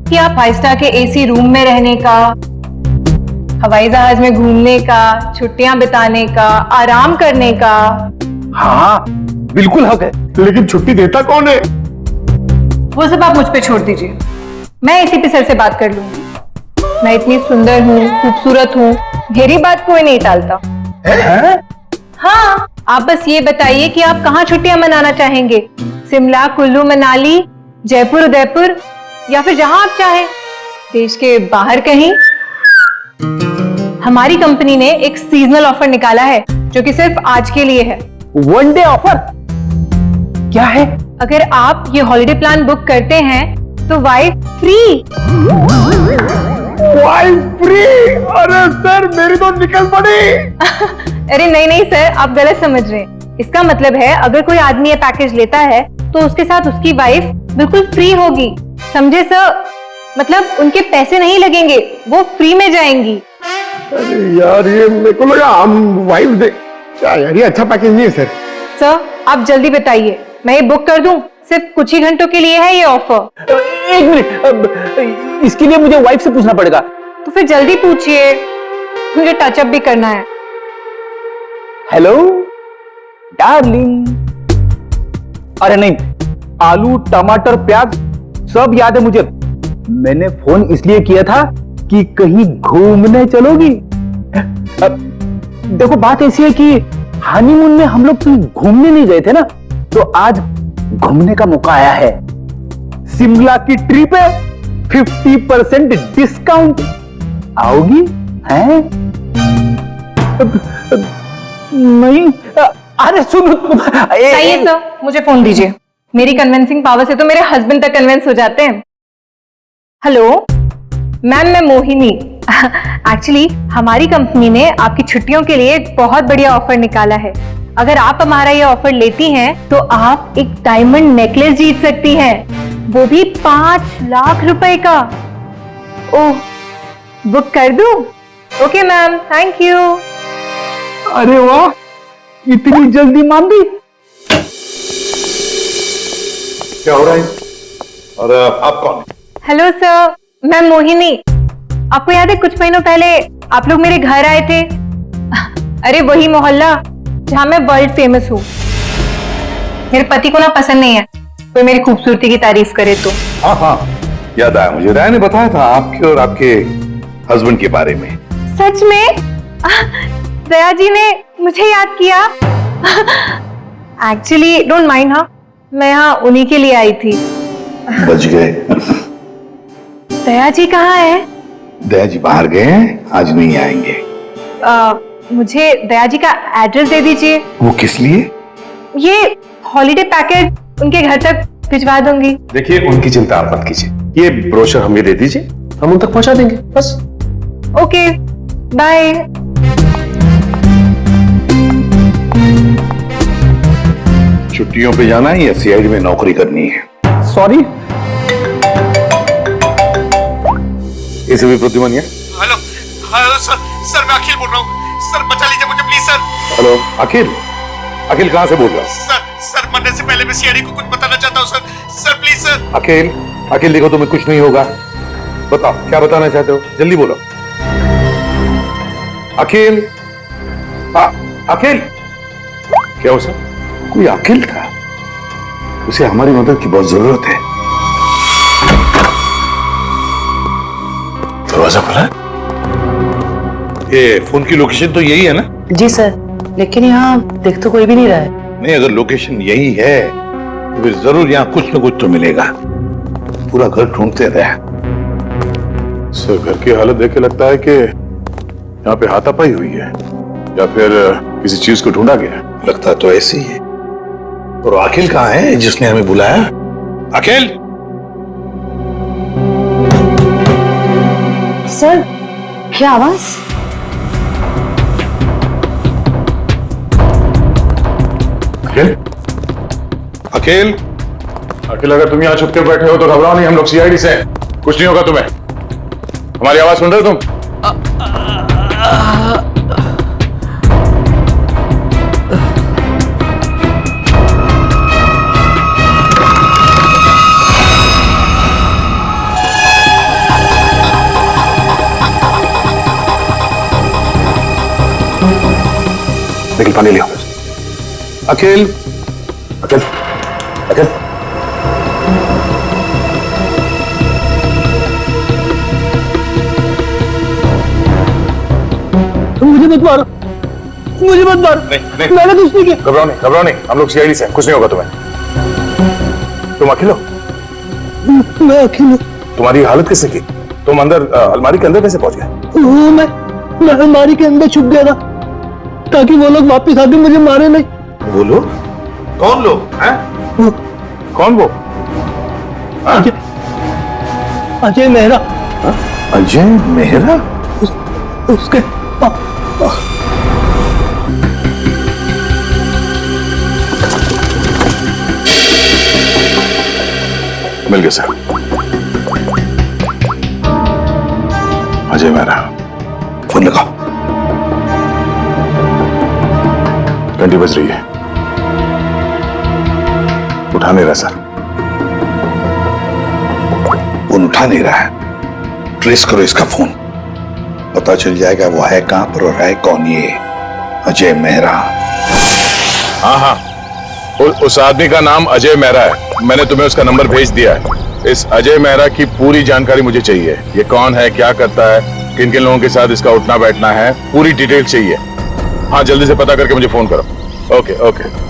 कि आप 5 स्टार के एसी रूम में रहने का, हवाई जहाज में घूमने का, छुट्टियां बिताने का, आराम करने का? हाँ, बिल्कुल हक है, लेकिन छुट्टी देता कौन है? वो सब आप मुझ पे छोड़ दीजिए, मैं इसी पे सर से बात कर लूंगी। मैं इतनी सुंदर हूँ, खूबसूरत हूँ, मेरी बात कोई नहीं टालता। हाँ, आप बस ये बताइए कि आप कहाँ छुट्टियां मनाना चाहेंगे? शिमला, कुल्लू, मनाली, जयपुर, उदयपुर, या फिर जहां आप चाहें, देश के बाहर कहीं। हमारी कंपनी ने एक सीजनल ऑफर निकाला है जो कि सिर्फ आज के लिए है। 1 डे ऑफर? क्या है? अगर आप ये हॉलिडे प्लान बुक करते हैं तो वाइफ फ्री। Wife free? अरे सर, मेरी तो निकल पड़ी। अरे नहीं सर, आप गलत समझ रहे हैं। इसका मतलब है अगर कोई आदमी ये पैकेज लेता है तो उसके साथ उसकी वाइफ बिल्कुल फ्री होगी, समझे सर? मतलब उनके पैसे नहीं लगेंगे, वो फ्री में जाएंगी। अरे यार, ये मेरे को लगा हम वाइफ दे। क्या यार, ये अच्छा पैकेज नहीं है सर। सर, आप जल्दी बताइए, मैं ये बुक कर दूं? सिर्फ कुछ ही घंटों के लिए है ये ऑफर। एक मिनट, इसके लिए मुझे वाइफ से पूछना पड़ेगा। तो फिर जल्दी पूछिए, मुझे टचअप भी करना है। Hello darling. अरे नहीं, आलू टमाटर प्याज सब याद है मुझे। मैंने फोन इसलिए किया था कि कहीं घूमने चलोगी। देखो बात ऐसी है कि हनीमून में हम लोग कहीं घूमने नहीं गए थे ना, तो आज घूमने का मौका आया है। शिमला की ट्रिप है, 50% डिस्काउंट। आओगी? हैं? नहीं, अरे सुनो। चाहिए सर, मुझे फोन दीजिए। मेरी कन्विंसिंग पावर से तो मेरे हस्बैंड तक कन्विंस हो जाते हैं। हेलो मैम, मैं मोहिनी। एक्चुअली हमारी कंपनी ने आपकी छुट्टियों के लिए एक बहुत बढ़िया ऑफर निकाला है। अगर आप हमारा ये ऑफर लेती हैं तो आप एक डायमंड नेकलेस जीत सकती हैं, वो भी 5 लाख रुपए का। ओह, बुक कर दूं? Okay ma'am, thank you. अरे वाह, इतनी जल्दी मान दी। क्या हो रहा है? और आप कौन? हेलो सर, मैं मोहिनी। आपको याद है कुछ महीनों पहले आप लोग मेरे घर आए थे? अरे वही मोहल्ला जहां मैं वर्ल्ड फेमस हूँ। मेरे पति को ना पसंद नहीं है कोई मेरी खूबसूरती की तारीफ करे तो। हाँ हाँ, याद आया मुझे। राय ने बताया था आपके और आपके हस्बैंड के बारे में। सच में? दया जी ने मुझे याद किया। एक्चुअली डोंट माइंड, हाँ मैं यहाँ उन्हीं के लिए आई थी। बच गए। दया जी कहाँ है? दया जी बाहर गए हैं, आज नहीं आएंगे। मुझे दया जी का एड्रेस दे दीजिए। वो किस लिए? ये हॉलिडे पैकेज उनके घर तक भिजवा दूंगी। देखिए, उनकी चिंता आप मत कीजिए, ये ब्रोशर हमें दे दीजिए, हम उन तक पहुंचा देंगे बस। Okay, bye. छुट्टियों पे जाना है या सीआईडी में नौकरी करनी है? सॉरी। इसे भी प्रतिमान है। हेलो हेलो सर, सर मैं अखिल बोल रहा हूँ। सर बचा लीजिए मुझे प्लीज सर। हेलो अखिल, अखिल कहाँ से बोल रहा है? सर मरने से पहले मैं सीआईडी को कुछ बताना चाहता हूँ सर प्लीज सर। अखिल, अखिल देखो तुम्हें कुछ नहीं होगा, बताओ क्या बताना चाहते हो, जल्दी बोलो। अखिल, अखिल। क्या हो सर? कोई अखिल था, उसे हमारी मदद की बहुत जरूरत है। दरवाजा खुला है? ये फोन की लोकेशन तो यही है ना? जी सर, लेकिन यहाँ देख तो कोई भी नहीं रहा है। नहीं, अगर लोकेशन यही है तो फिर जरूर यहाँ कुछ न कुछ तो मिलेगा। पूरा घर ढूंढते रहे। सर घर की हालत देख के लगता है कि यहाँ पे हाथापाई हुई है या फिर किसी चीज को ढूंढा गया। लगता तो ऐसे ही है। और अखिल कहाँ है जिसने हमें बुलाया? अखिल! सर, क्या आवाज? अखिल, अखिल, अखिल, अगर तुम यहाँ छुप के बैठे हो तो घबराओ नहीं, हम लोग सीआईडी से हैं। कुछ नहीं होगा तुम्हें। हमारी आवाज सुन रहे हो तुम? निकल, पानी लियो। अखिल, अखिल, अखिल। मुझे मत मारो, मुझे मत मारो। नहीं, मैंने कुछ नहीं किया। घबराओ नहीं, घबराओ नहीं, हम लोग सीआईडी से हैं, कुछ नहीं होगा तुम्हें। तुम अखिल हो? मैं अखिल हूँ। तुम्हारी हालत कैसे की? तुम अंदर अलमारी के अंदर कैसे पहुंच गए? मैं अलमारी के अंदर छुप गया था ताकि वो लोग वापस आके मुझे मारे नहीं। वो लोग? कौन लोग? हैं? कौन वो? अजय मेहरा। अजय मेहरा? उसके मिल गया सर। अजय मेहरा, फोन लगाओ। घंटी बज रही है। उठा नहीं रहा सर। फोन उठा नहीं रहा है। ट्रेस करो इसका फोन, पता चल जाएगा वो है कहां पर और है कौन ये अजय मेहरा। हाँ हाँ, उस आदमी का नाम अजय मेहरा है। मैंने तुम्हें उसका नंबर भेज दिया है। इस अजय मेहरा की पूरी जानकारी मुझे चाहिए। ये कौन है, क्या करता है, किन किन लोगों के साथ इसका उठना बैठना है, पूरी डिटेल चाहिए। हाँ, जल्दी से पता करके मुझे फोन करो। Okay okay.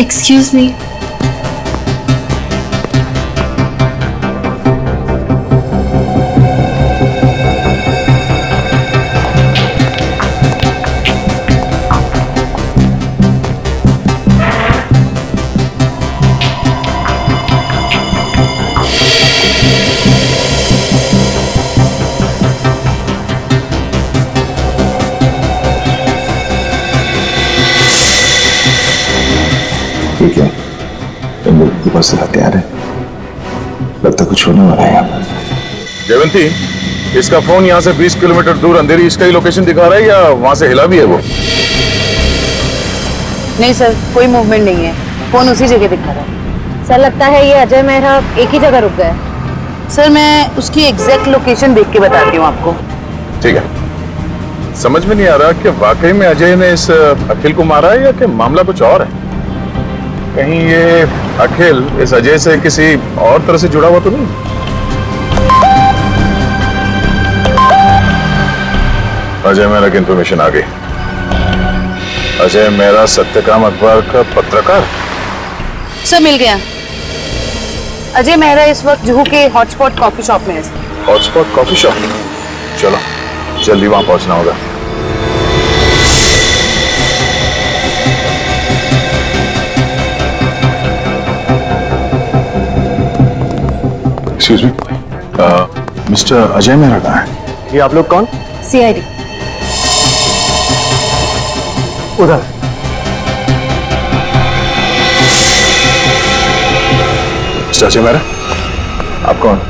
Excuse me. ठीक है, तुम लोग के पास हथियार है, लगता कुछ होने वाला है यहाँ पर। जयवंती, इसका फोन यहाँ से 20 किलोमीटर दूर अंधेरी इसका ही लोकेशन दिखा रहा है या वहां से हिला भी है वो? नहीं सर, कोई मूवमेंट नहीं है, फोन उसी जगह दिखा रहा है। सर लगता है ये अजय मेहरा एक ही जगह रुक गया। सर मैं उसकी एग्जैक्ट लोकेशन देख के बताती हूँ आपको। ठीक है, समझ में नहीं आ रहा कि वाकई में अजय ने इस अखिल को मारा है या कि मामला कुछ और है। कहीं ये अखिल इस अजय से किसी और तरह से जुड़ा हुआ तो नहीं? अजय मेहरा की इंफॉर्मेशन आ गई। अजय मेहरा सत्यकाम अखबार का पत्रकार। सर मिल गया। अजय मेहरा इस वक्त जुहू के हॉटस्पॉट कॉफी शॉप में है। हॉटस्पॉट कॉफी शॉप, चलो जल्दी वहां पहुंचना होगा। Excuse me, mister Ajay Mehra कहाँ है? ये आप लोग कौन? CID। उधर। मिस्टर अजय मेहरा, आप कौन?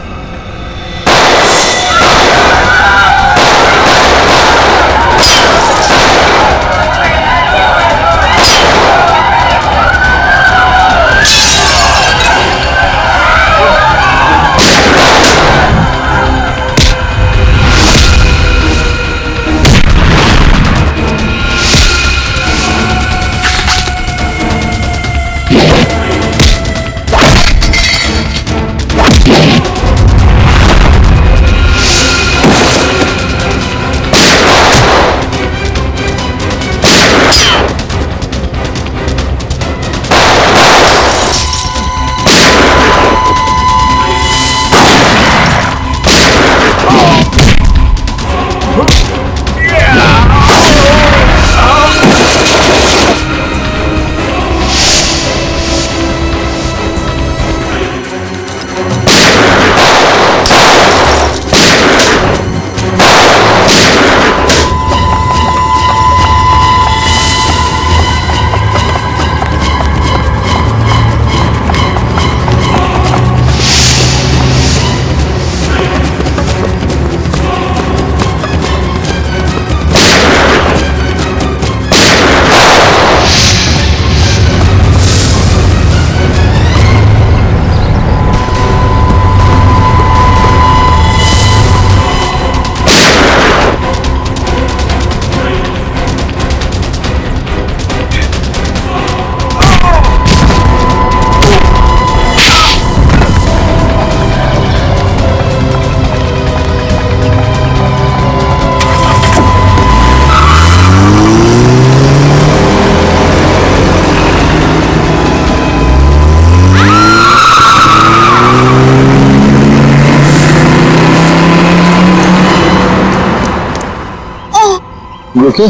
You okay?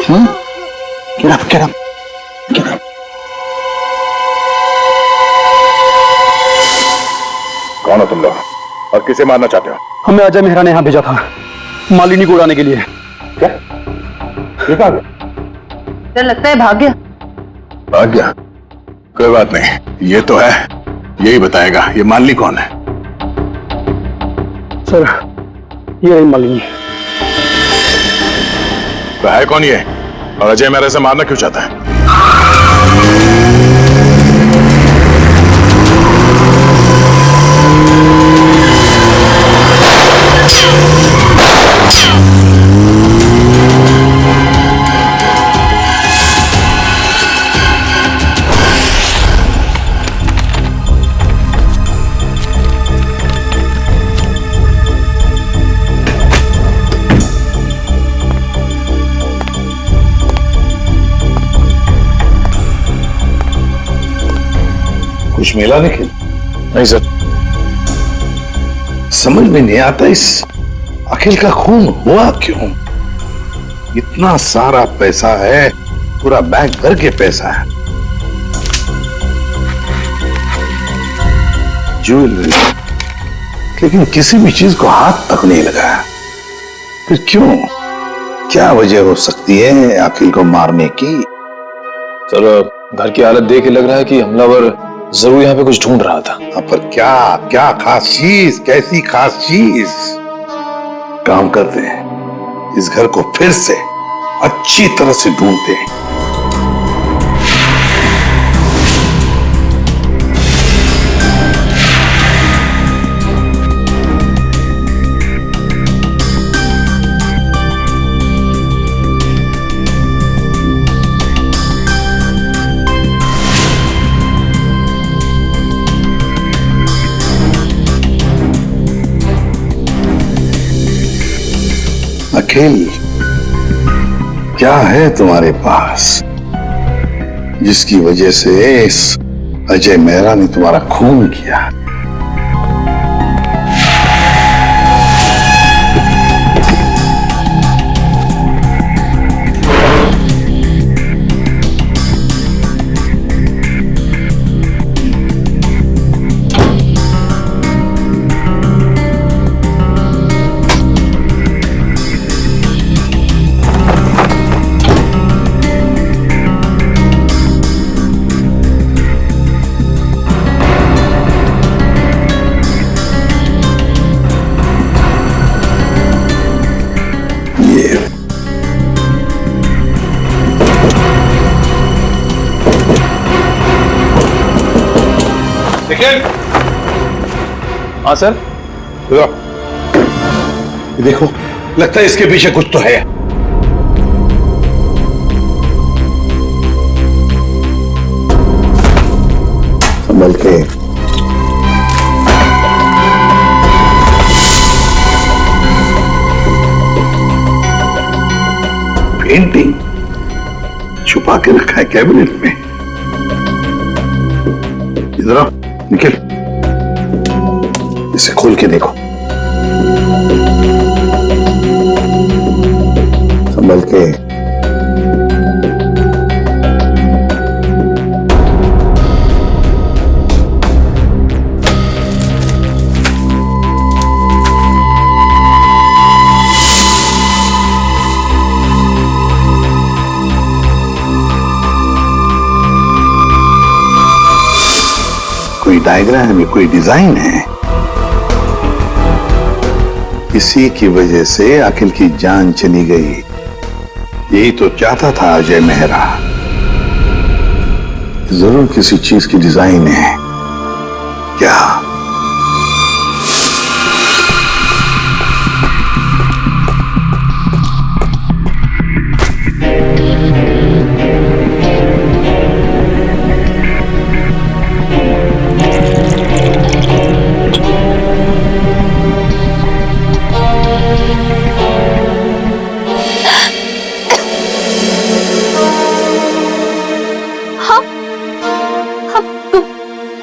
Huh? Get up, get up, get up. कौन हो तुम लोग और किसे मारना चाहते हो? हमें अजय मेहरा ने यहाँ भेजा था मालिनी को उड़ाने के लिए। क्या ये कहा गया? सर लगता है भाग गया। भाग गया? कोई बात नहीं, ये तो है, यही बताएगा ये मालिनी कौन है। सर ये रही मालिनी। तो है कौन ये, और अजय मेरे से मारना क्यों चाहता है? कुछ मिला निखिल? नहीं सर। समझ में नहीं आता इस अखिल का खून हुआ क्यों? इतना सारा पैसा है, पूरा बैंक भर के पैसा है, ज्वेलरी, लेकिन किसी भी चीज को हाथ तक नहीं लगाया। फिर क्यों? क्या वजह हो सकती है अखिल को मारने की? सर घर की हालत देख के लग रहा है कि हमलावर जरूर यहाँ पे कुछ ढूंढ रहा था। पर क्या क्या खास चीज, कैसी खास चीज? काम करते हैं, इस घर को फिर से अच्छी तरह से ढूंढते हैं। अखिल, क्या है तुम्हारे पास जिसकी वजह से इस अजय मेहरा ने तुम्हारा खून किया? हाँ सर। देखो, लगता है इसके पीछे कुछ तो है। संभल के। पेंटिंग छुपा के रखा है कैबिनेट में। इधर आओ निखिल, इसे खोल के देखो। संभल के। कोई डायग्राम है, कोई डिजाइन है। इसी की वजह से अखिल की जान चली गई। यही तो चाहता था अजय मेहरा। जरूर किसी चीज की डिजाइन है। क्या?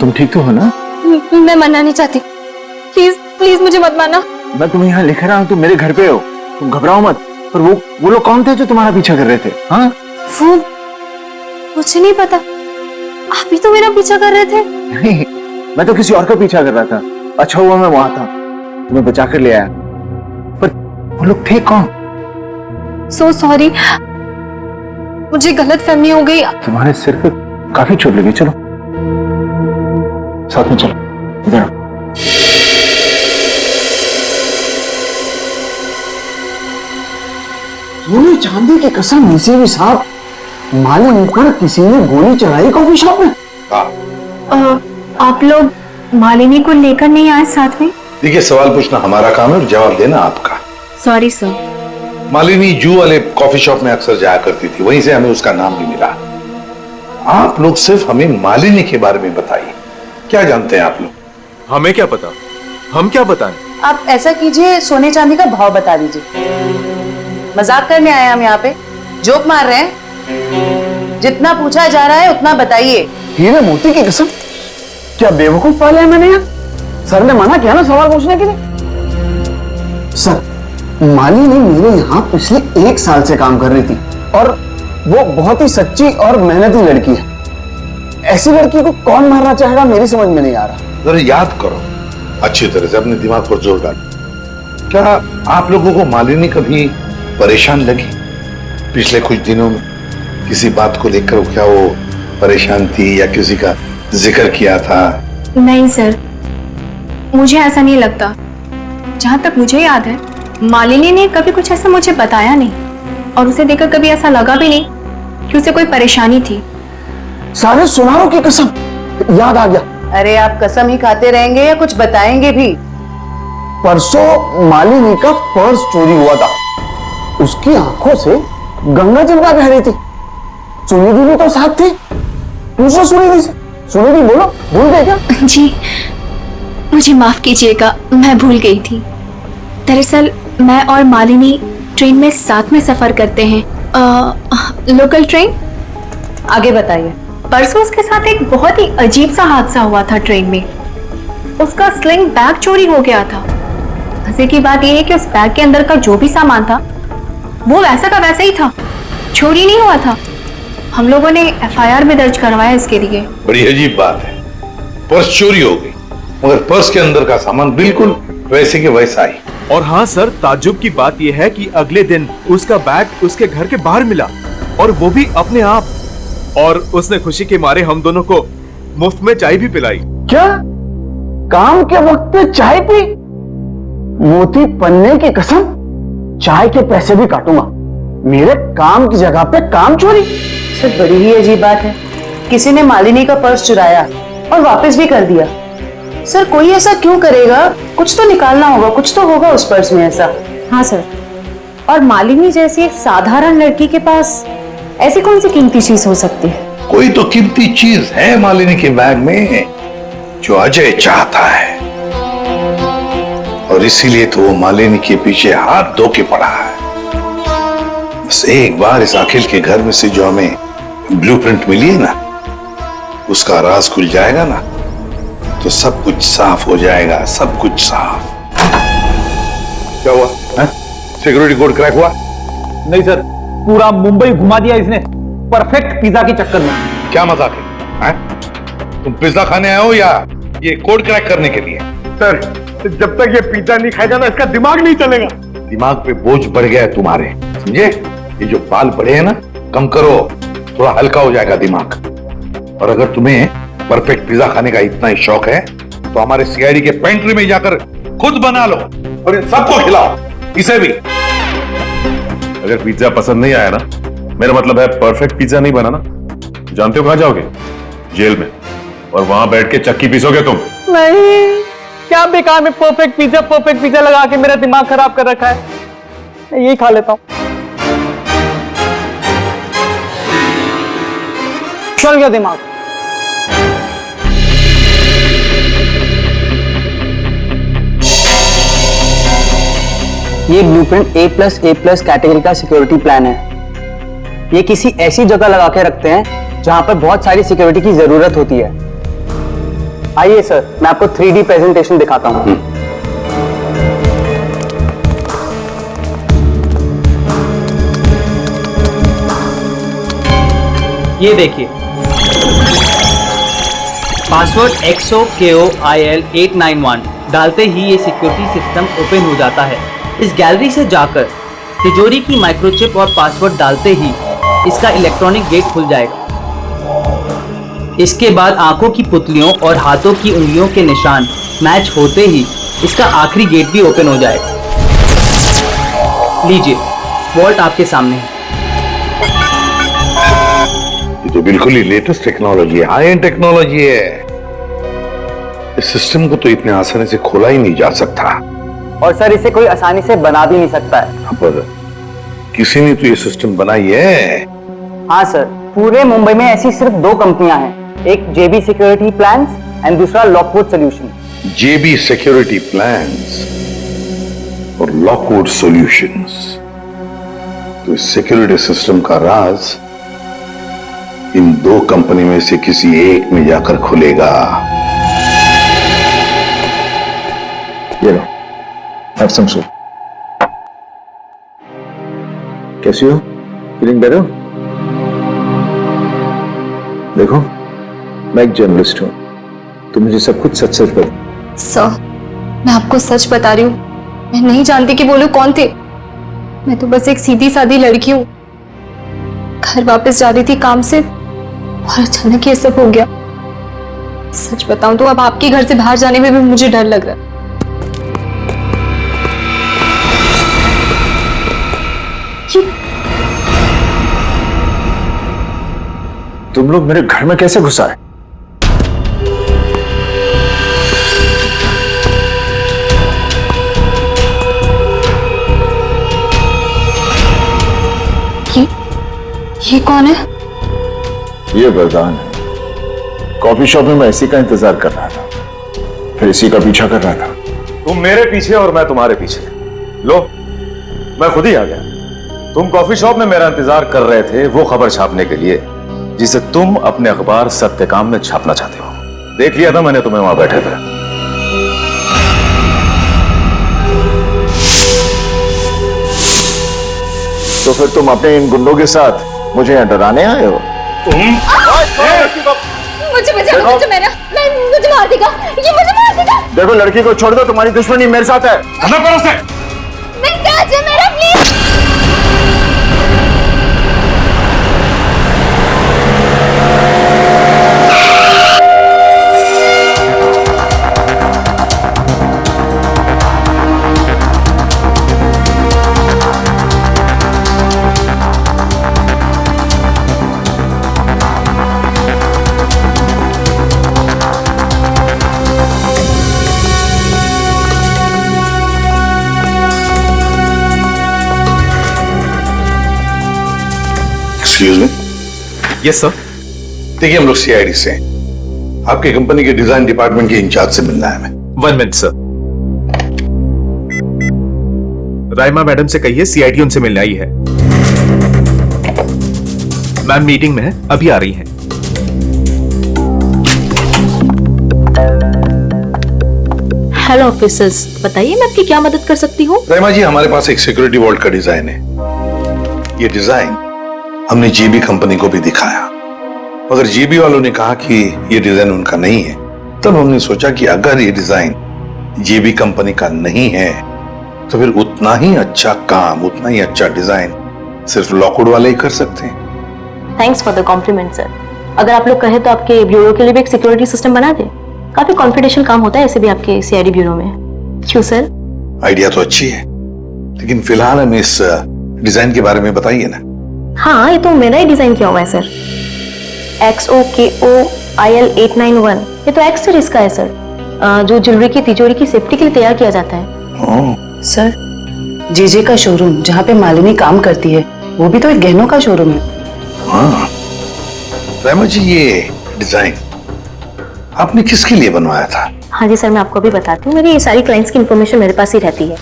तुम ठीक तो हो ना? मैं मरना नहीं चाहती, प्लीज प्लीज मुझे मत मारना। मैं तुम्हें यहाँ लिख रहा हूँ, तुम मेरे घर पे हो, तुम घबराओ मत। पर वो लोग कौन थे जो तुम्हारा पीछा कर रहे थे? हाँ वो मुझे नहीं पता, आप ही तो मेरा पीछा कर रहे थे। नहीं, मैं तो किसी और का पीछा कर रहा था। अच्छा हुआ मैं वहां था, तुम्हें बचा कर ले आया। पर वो लोग थे कौन? सो सॉरी, मुझे गलत फहमी हो गई। तुम्हारे सिर पे काफी चोट लगी, चलो साथ में चलो, इधर आओ। सोने चांदी की कसम, इसे भी साहब मालिक पर किसी ने गोली चलाई कॉफी शॉप में। आप लोग मालिनी को लेकर नहीं आए साथ में? देखिए, सवाल पूछना हमारा काम है और जवाब देना आपका। Sorry sir. मालिनी जू वाले कॉफी शॉप में अक्सर जाया करती थी, वहीं से हमें उसका नाम भी मिला। आप लोग सिर्फ हमें मालिनी के बारे में बताइए, क्या जानते हैं आप लोग? हमें क्या पता, हम क्या बताएं? आप ऐसा कीजिए, सोने चांदी का भाव बता दीजिए। मजाक करने आए हम यहाँ पे, जोक मार रहे हैं? जितना पूछा जा रहा है उतना बताइए। हीरे मोती की कसम, क्या बेवकूफ पाले हैं मैंने यार। सर ने मना किया ना सवाल पूछने के लिए। सर, मालिनी मेरे यहाँ पिछले 1 साल से काम कर रही थी और वो बहुत ही सच्ची और मेहनती लड़की है। ऐसी लड़की को कौन मारना चाहेगा, मेरी समझ में नहीं आ रहा। जरा याद करो अच्छी तरह से, अपने दिमाग पर जोर डालो। क्या आप लोगों को मालिनी कभी परेशान लगी पिछले कुछ दिनों में? किसी बात को लेकर क्या वो परेशान थी या किसी का जिक्र किया था? नहीं सर, मुझे ऐसा नहीं लगता। जहां तक मुझे याद है, मालिनी ने कभी कुछ ऐसा मुझे बताया नहीं और उसे देखकर कभी ऐसा लगा भी नहीं कि उसे कोई परेशानी थी। सारे सुनारों की कसम, याद आ गया। अरे आप कसम ही खाते रहेंगे या कुछ बताएंगे भी? परसों मालिनी का पर्स चोरी हुआ था। उसकी आंखों से गंगा जमुना बह रही थी। सुनिधि भी तो साथ थी। पूछो सुनिधि से। सुनिधि बोलो, भूल गए क्या? जी मुझे माफ कीजिएगा, मैं भूल गई थी। दरअसल मैं और मालिनी ट्रेन में साथ में सफर करते हैं, लोकल ट्रेन। आगे बताइए। परसों उसके साथ एक बहुत ही अजीब सा हादसा हुआ था ट्रेन में। उसका स्लिंग बैग चोरी हो गया था। मजे की बात यह है कि उस बैग के अंदर का जो भी सामान था वो वैसा का वैसा ही था, चोरी नहीं हुआ था। हम लोगों ने FIR भी दर्ज करवाया इसके लिए। बड़ी अजीब बात है, पर्स चोरी हो गई मगर पर्स के अंदर का सामान बिल्कुल वैसे के वैसा ही। और हाँ सर, ताज्जुब की बात यह है कि अगले दिन उसका बैग उसके घर के बाहर मिला और वो भी अपने आप। और उसने खुशी के मारे हम दोनों को मुफ्त में चाय भी पिलाई। क्या? काम के वक्त पे चाय पी? मोती पन्ने की कसम, चाय के पैसे भी काटूंगा। मेरे काम की जगह पे काम चोरी? सर बड़ी ही अजीब बात है, किसी ने मालिनी का पर्स चुराया और वापस भी कर दिया। सर कोई ऐसा क्यों करेगा? कुछ तो निकालना होगा, कुछ तो होगा उस पर्स में ऐसा। हाँ सर, और मालिनी जैसी एक साधारण लड़की के पास ऐसी कौन सी कीमती चीज हो सकती है? कोई तो कीमती चीज है मालिनी के बैग में जो अजय चाहता है और इसीलिए तो वो मालिनी के पीछे हाथ धो के पड़ा है। बस एक बार इस अखिल के घर में से जो हमें ब्लूप्रिंट मिली है ना, उसका राज खुल जाएगा ना, तो सब कुछ साफ हो जाएगा, सब कुछ साफ। क्या हुआ? सिक्योरिटी कोड क्रैक हुआ? नहीं सर, पूरा मुंबई घुमा दिया इसने परफेक्ट पिज्जा के चक्कर में। क्या मजाक है? तुम पिज्जा खाने आए हो या ये कोड क्रैक करने के लिए? सर जब तक ये पिज्जा नहीं खाएगा ना, इसका दिमाग नहीं चलेगा। दिमाग पे बोझ बढ़ गया है तुम्हारे, समझे? ये जो बाल बढ़े हैं ना, कम करो, थोड़ा हल्का हो जाएगा दिमाग। और अगर तुम्हें परफेक्ट पिज्जा खाने का इतना ही शौक है तो हमारे CID के पेंट्री में जाकर खुद बना लो और इन सबको खिलाओ, इसे भी। अगर पिज्जा पसंद नहीं आया ना, मेरा मतलब है परफेक्ट पिज्जा नहीं बना ना, जानते हो कहां जाओगे? जेल में, और वहां बैठ के चक्की पीसोगे तुम। नहीं, क्या बेकार में परफेक्ट पिज्जा लगा के मेरा दिमाग खराब कर रखा है। मैं यही खा लेता हूं। चल गया दिमाग। ये ब्लूप्रिंट A+A+ कैटेगरी का सिक्योरिटी प्लान है। ये किसी ऐसी जगह लगा के रखते हैं जहां पर बहुत सारी सिक्योरिटी की जरूरत होती है। आइए सर, मैं आपको 3D प्रेजेंटेशन दिखाता हूं। ये देखिए, पासवर्ड XOKOIL891 डालते ही ये सिक्योरिटी सिस्टम ओपन हो जाता है। इस गैलरी से जाकर तिजोरी की माइक्रोचिप और पासवर्ड डालते ही इसका इलेक्ट्रॉनिक गेट खुल जाएगा। इसके बाद आंखों की पुतलियों और हाथों की उंगलियों के निशान मैच होते ही इसका आखिरी गेट भी ओपन हो जाएगा। लीजिए, वॉल्ट आपके सामने है। ये तो बिल्कुल ही लेटेस्ट टेक्नोलॉजी है, हाई एंड टेक्नोलॉजी है। इस सिस्टम को तो इतने आसानी से खोला ही नहीं जा सकता। और सर, इसे कोई आसानी से बना भी नहीं सकता है। पर किसी ने तो ये सिस्टम बनाई है। हाँ सर, पूरे मुंबई में ऐसी सिर्फ 2 कंपनियां हैं, एक जेबी सिक्योरिटी प्लान्स एंड दूसरा लॉकवुड सॉल्यूशन। जेबी सिक्योरिटी प्लान्स और लॉकवुड सॉल्यूशंस। तो इस सिक्योरिटी सिस्टम का राज इन 2 कंपनी में से किसी एक में जाकर खुलेगा। ये लो, have some soup. कैसी हो? Feeling better? देखो, मैं एक जर्नलिस्ट हूं, तुम मुझे सब कुछ सच सच बताओ। सर, मैं आपको सच बता रही हूँ, मैं नहीं जानती कि वो लोग कौन थे। मैं तो बस एक सीधी सादी लड़की हूँ, घर वापस जा रही थी काम से और अचानक ये सब हो गया। सच बताऊं तो अब आपके घर से बाहर जाने में भी मुझे डर लग रहा है। तुम लोग मेरे घर में कैसे घुस आए? ये कौन है? ये वरदान है। कॉफी शॉप में मैं इसी का इंतजार कर रहा था, फिर इसी का पीछा कर रहा था। तुम मेरे पीछे और मैं तुम्हारे पीछे। लो, मैं खुद ही आ गया। तुम कॉफी शॉप में मेरा इंतजार कर रहे थे वो खबर छापने के लिए जिसे तुम अपने अखबार सत्यकाम में छापना चाहते हो। देख लिया था मैंने तुम्हें वहां बैठे थे। तो फिर तुम अपने इन गुंडों के साथ मुझे यहाँ डराने आए हो? मुझे मार देगा, ये मुझे मार देगा। देखो, लड़की को छोड़ दो, तुम्हारी दुश्मनी मेरे साथ है। मेरा please. Excuse me. Yes sir. देखिए, हम लोग सीआईडी से हैं। आपकी कंपनी के डिजाइन डिपार्टमेंट के इंचार्ज से मिलना है हमें। 1 मिनट सर। राइमा मैडम से कहिए सीआईडी उनसे मिलने आई है। मैम मीटिंग में है, अभी आ रही है। हेलो ऑफिसर्स, बताइए मैं आपकी क्या मदद कर सकती हूँ? राइमा जी, हमारे पास एक सिक्योरिटी वॉल्ट का डिजाइन है। ये डिजाइन हमने जेबी कंपनी को भी दिखाया, मगर जेबी वालों ने कहा कि ये डिजाइन उनका नहीं है। तब हमने सोचा कि अगर ये डिजाइन जेबी कंपनी का नहीं है तो फिर उतना ही अच्छा काम, उतना ही अच्छा डिजाइन सिर्फ लॉकवुड वाले ही कर सकते हैं। Thanks for the compliment sir. अगर आप लोग कहें तो आपके ब्यूरो के लिए भी एक सिक्योरिटी सिस्टम बना दें। काफी कॉन्फिडेंशियल काम होता है ऐसे भी आपके सीआईडी ब्यूरो में। क्यों सर? आइडिया तो अच्छी है, लेकिन फिलहाल हमें इस डिजाइन के बारे में बताइए ना। हाँ, ये तो मेरा ही डिजाइन किया हुआ है सर। XOKOIL891, ये तो एक्स सीरीज का है सर, जो ज्वेलरी की तिजोरी की सेफ्टी के लिए तैयार किया जाता है। सर, जेजे का शोरूम जहाँ पे मालिनी काम करती है वो भी तो एक गहनों का शोरूम है। हाँ राइमा जी, ये डिजाइन आपने किसके लिए बनवाया था? हाँ जी सर, मैं आपको अभी बताती हूँ। मेरी ये सारी क्लाइंट्स की इंफॉर्मेशन मेरे पास ही रहती है।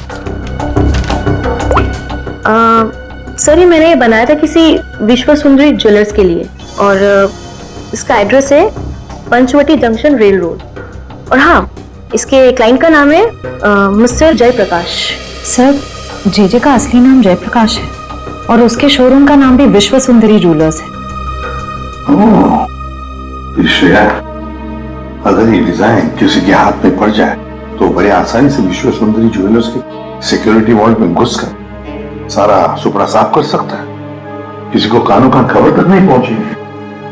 सर, ये मैंने बनाया था किसी विश्व सुंदरी ज्वेलर्स के लिए और इसका एड्रेस है पंचवटी जंक्शन रेल रोड। और हाँ, इसके क्लाइंट का नाम है मिस्टर जयप्रकाश। सर, जेजे का असली नाम जयप्रकाश है और उसके शोरूम का नाम भी विश्व सुंदरी ज्वेलर्स है। श्रेया, अगर ये डिजाइन किसी के हाथ में पड़ जाए तो बड़े आसानी से विश्व सुंदरी ज्वेलर्स के सिक्योरिटी वॉल्ट में घुसकर सारा सुपड़ा साफ कर सकता है, किसी को कानों कान खबर तक नहीं पहुंची।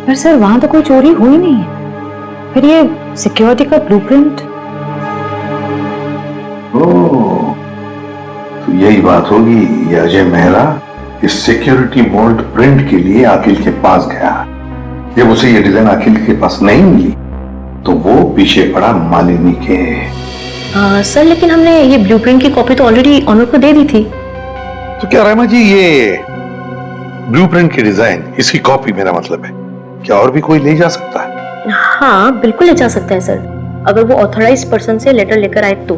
पर सर वहां तो कोई चोरी हुई नहीं है, फिर ये सिक्योरिटी का ब्लूप्रिंट। ओह, तो यही बात होगी, ये अजय मेहरा इस सिक्योरिटी वॉल्ट प्रिंट के लिए अखिल के पास गया। जब उसे ये डिजाइन अखिल के पास नहीं मिली तो वो पीछे पड़ा मालिनी के। सर लेकिन हमने ये ब्लूप्रिंट की कॉपी तो ऑलरेडी ऑनर को दे दी थी। तो क्या रहमा जी, ये ब्लूप्रिंट की डिजाइन, इसकी कॉपी मेरा मतलब है, क्या और भी कोई ले जा सकता है? हाँ बिल्कुल ले जा सकता है सर, अगर वो ऑथराइज्ड पर्सन से लेटर लेकर आए तो।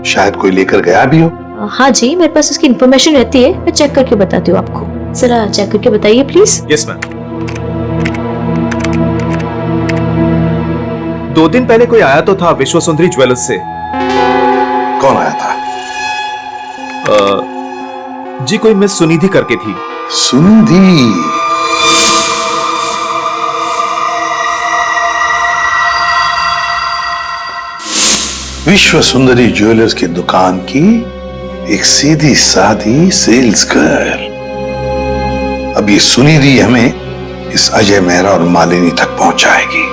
शायद कोई लेकर गया भी हो। हाँ जी, मेरे पास इसकी इन्फॉर्मेशन रहती है, मैं चेक करके बताती हूँ आपको। जरा चेक करके बताइए प्लीज। Yes ma'am. 2 दिन पहले कोई आया तो था विश्व सुंदरी ज्वेलर्स से। कौन आया था? जी कोई मिस सुनिधि करके थी। सुनिधि? विश्व सुंदरी ज्वेलर्स की दुकान की एक सीधी सादी सेल्स गर्ल। अब ये सुनिधि हमें इस अजय मेहरा और मालिनी तक पहुंचाएगी।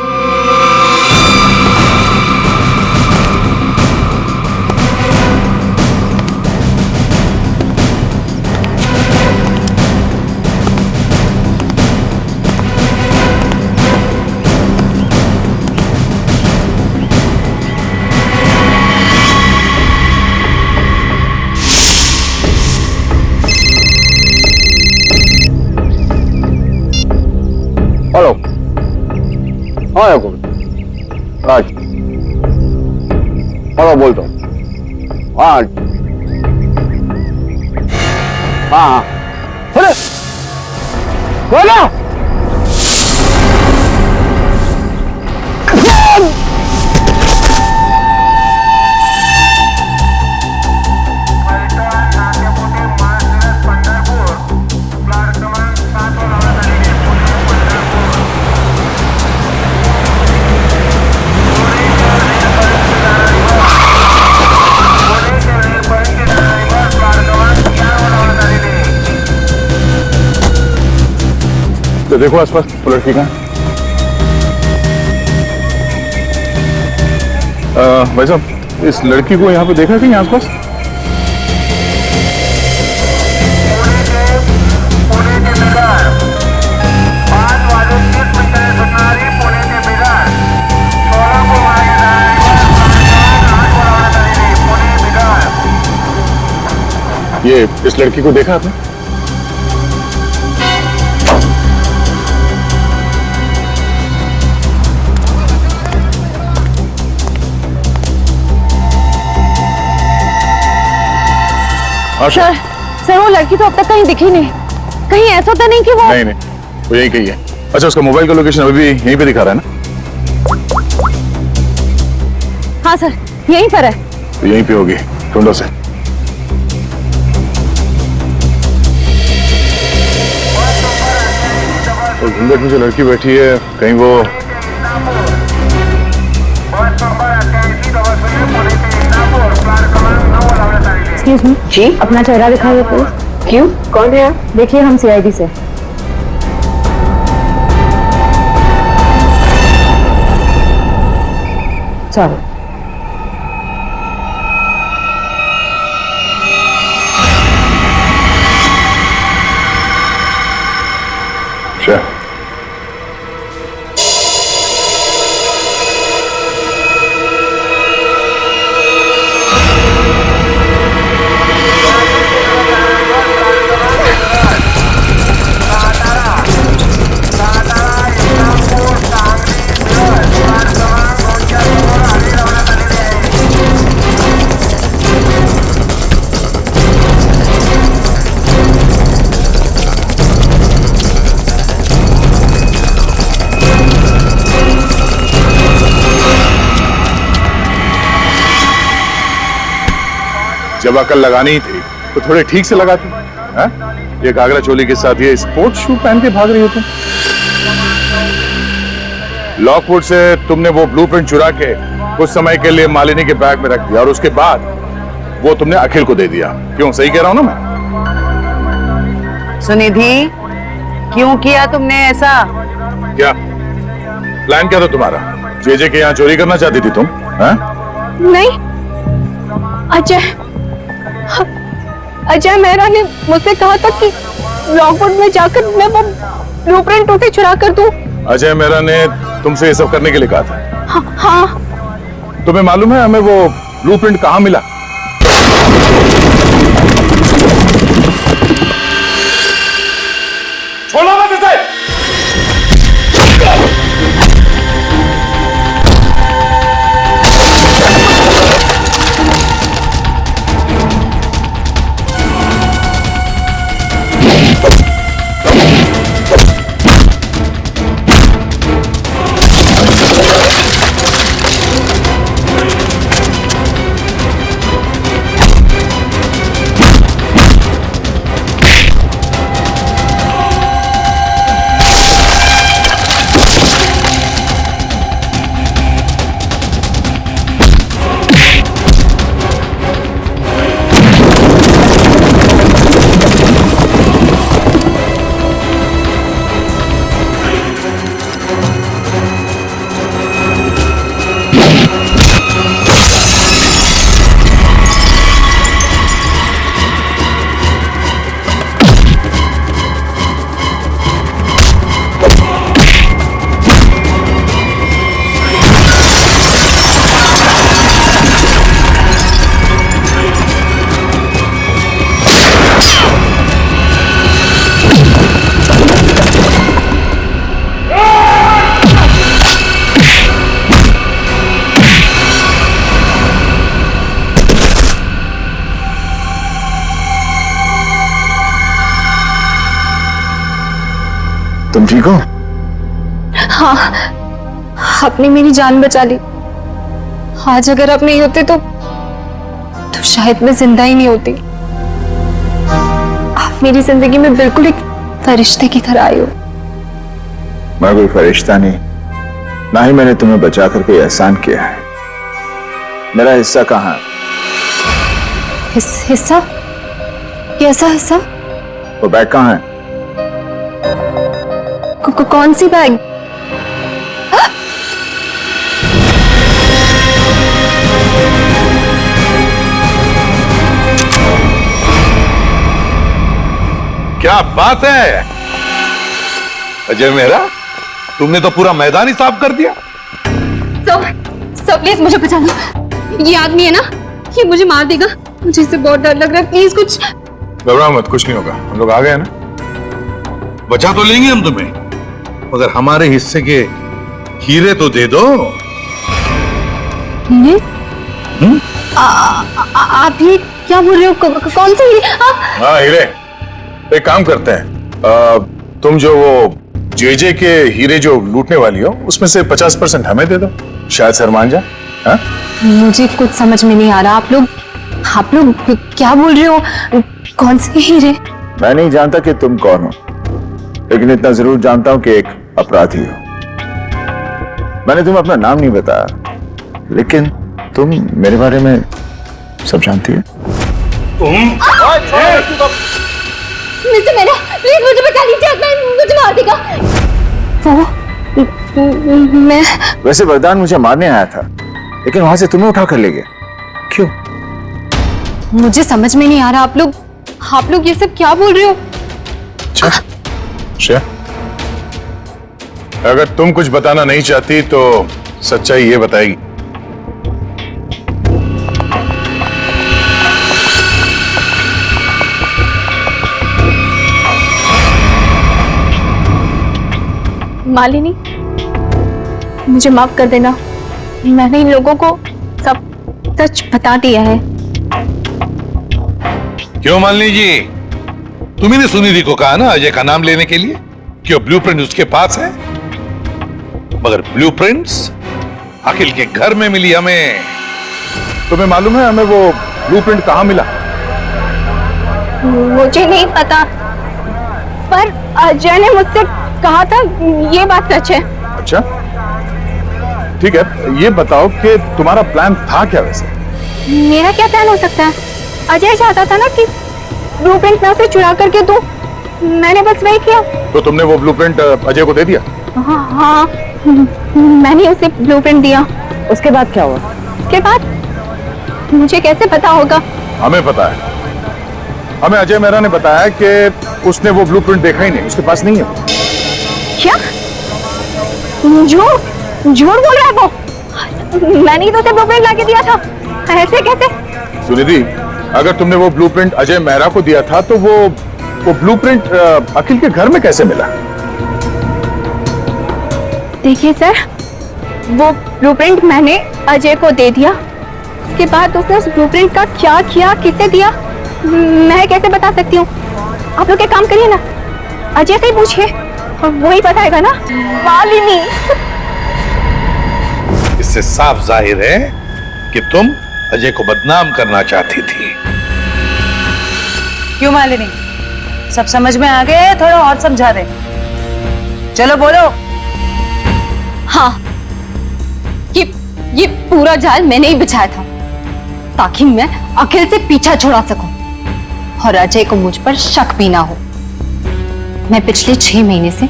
हेलो, हाँ याकूब, आज हेलो बोलता हूँ। हाँ हाँ बोले बोला। तो देखो आसपास वो लड़की कहाँ? भाई साहब, इस लड़की को यहाँ पे देखा कहीं आसपास? ये इस लड़की को देखा आपने? सर, सर वो लड़की तो अब तक कहीं दिखी नहीं। कहीं ऐसा तो नहीं कि वो नहीं, वो यही कही है। अच्छा, उसका मोबाइल का लोकेशन अभी भी यहीं पे दिखा रहा है ना? हाँ सर, यहीं पर है। तो यहीं पे होगी, ढूंढो से। और घूंघट में जो लड़की बैठी है, कहीं वो एक्सक्यूज मी जी, अपना चेहरा दिखाइए प्लीज। क्यों, कौन है आप? देखिए हम सीआईडी से। सॉरी। अच्छा, जब अकल लगानी ही थी तो थोड़े ठीक से लगाती। ये घाघरा चोली के साथ ये स्पोर्ट्स शू पहन के भाग रही हो तुम। लॉकवुड से तुमने वो ब्लूप्रिंट चुरा के कुछ समय के लिए मालिनी के बैग में रख दिया और उसके बाद वो तुमने अखिल को दे दिया। क्यों, सही कह रहा हूं ना मैं? सुनिधि, क्यों किया तुमने ऐसा? क्या प्लान क्या था तुम्हारा? जेजे के यहाँ चोरी करना चाहती थी तुम? हाँ? नहीं, अजय मेहरा ने मुझसे कहा था कि लॉकवुड में जाकर मैं वो ब्लूप्रिंट उसे चुरा कर दूं। अजय मेहरा ने तुमसे ये सब करने के लिए कहा था? हाँ। तुम्हें मालूम है हमें वो ब्लूप्रिंट कहाँ मिला? छोड़ो मत इसे! तुम ठीक हो? हाँ, आपने मेरी जान बचा ली। आज अगर आप नहीं होते तो शायद मैं जिंदा ही नहीं होती। आप मेरी जिंदगी में बिल्कुल एक फरिश्ते की तरह आई हो। मैं कोई फरिश्ता नहीं, ना ही मैंने तुम्हें बचाकर कोई एहसान किया है। मेरा हिस्सा कहाँ है? हिस्सा? कैसा हिस्सा? वो बैग कहाँ है? कौन सी बैग? क्या बात है अजय मेहरा, तुमने तो पूरा मैदान ही साफ कर दिया। सब प्लीज मुझे बचा लो। ये आदमी है ना, ये मुझे मार देगा। मुझे इससे बहुत डर लग रहा है। प्लीज कुछ। घबराओ मत, कुछ नहीं होगा। हम लोग आ गए ना। बचा तो लेंगे हम तुम्हें, मगर हमारे हिस्से के हीरे तो दे दो। हीरे? आप ये क्या बोल रहे हो? कौन से हीरे? हाँ हीरे। एक काम करते हैं, तुम जो वो जेजे के हीरे जो लूटने वाली हो उसमें से 50% हमें दे दो, शायद सर मान जाए। हाँ? मुझे कुछ समझ में नहीं आ रहा। आप लोग क्या बोल रहे हो? कौन से हीरे? मैं नहीं जानता कि तुम कौन हो, लेकिन इतना जरूर जानता हूं कि एक अपराधी हो। मैंने तुम्हें अपना नाम नहीं बताया, लेकिन तुम मेरे बारे में सब जानती है। मिस्टर मेरा, प्लीज मुझे बचा लीजिए, मुझे मार देगा वो। मैं वैसे वरदान मुझे मारने आया था, लेकिन वहां से तुम्हें उठा कर ले गया। क्यों? मुझे समझ में नहीं आ रहा। आप लोग ये सब क्या बोल रहे हो? अच्छा, अगर तुम कुछ बताना नहीं चाहती तो सच्चाई ये बताएगी। मालिनी, मुझे माफ कर देना। मैंने इन लोगों को सब सच बता दिया है। क्यों मालिनी जी, तुम्ही सुनिधि को कहा ना अजय का नाम लेने के लिए? क्यों ब्लूप्रिंट उसके पास है? मगर ब्लूप्रिंट्स अखिल के घर में मिली हमें। तुम्हें मालूम है हमें वो ब्लूप्रिंट कहाँ मिला? मुझे नहीं पता, पर अजय ने मुझसे कहा था। ये बात सच है। अच्छा ठीक है, ये बताओ कि तुम्हारा प्लान था क्या वैसे? मेरा क्या प्लान हो सकता है? अजय चाहता था ना कि ब्लूप्रिंट मैं उसे चुरा करके दूं, मैंने बस वही किया। तो तुमने वो ब्लूप्रिंट अजय को दे दिया? हाँ, मैंने उसे ब्लूप्रिंट दिया। उसके बाद क्या हुआ? उसके बाद मुझे कैसे पता होगा? हमें पता है। हमें अजय मेहरा ने बताया कि उसने वो ब्लूप्रिंट देखा ही नहीं, उसके पास नहीं है। क्या? झूठ बोल रहा है वो। मैंने ही तो उसे ब्लूप्रिंट लाके दिया था। ऐसे कैसे? सुनिधि, अगर तुमने वो ब्लूप्रिंट अजय मेहरा को दिया था तो वो ब्लूप्रिंट अखिल के घर में कैसे मिला? देखिए सर, वो ब्लूप्रिंट मैंने अजय को दे दिया। उसके बाद उसने उस ब्लूप्रिंट का क्या किया, किसे दिया, मैं कैसे बता सकती हूँ? आप लोग एक काम करिए ना, अजय से ही पूछिए, वही बताएगा ना। मालिनी, इससे साफ जाहिर है कि तुम अजय को बदनाम करना चाहती थी। क्यों मालिनी, सब समझ में आ गए? थोड़ा और समझा दे। चलो बोलो। हाँ, ये पूरा जाल मैंने ही बिछाया था ताकि मैं अखिल से पीछा छुड़ा सकूं और अजय को मुझ पर शक भी ना हो। मैं पिछले 6 महीने से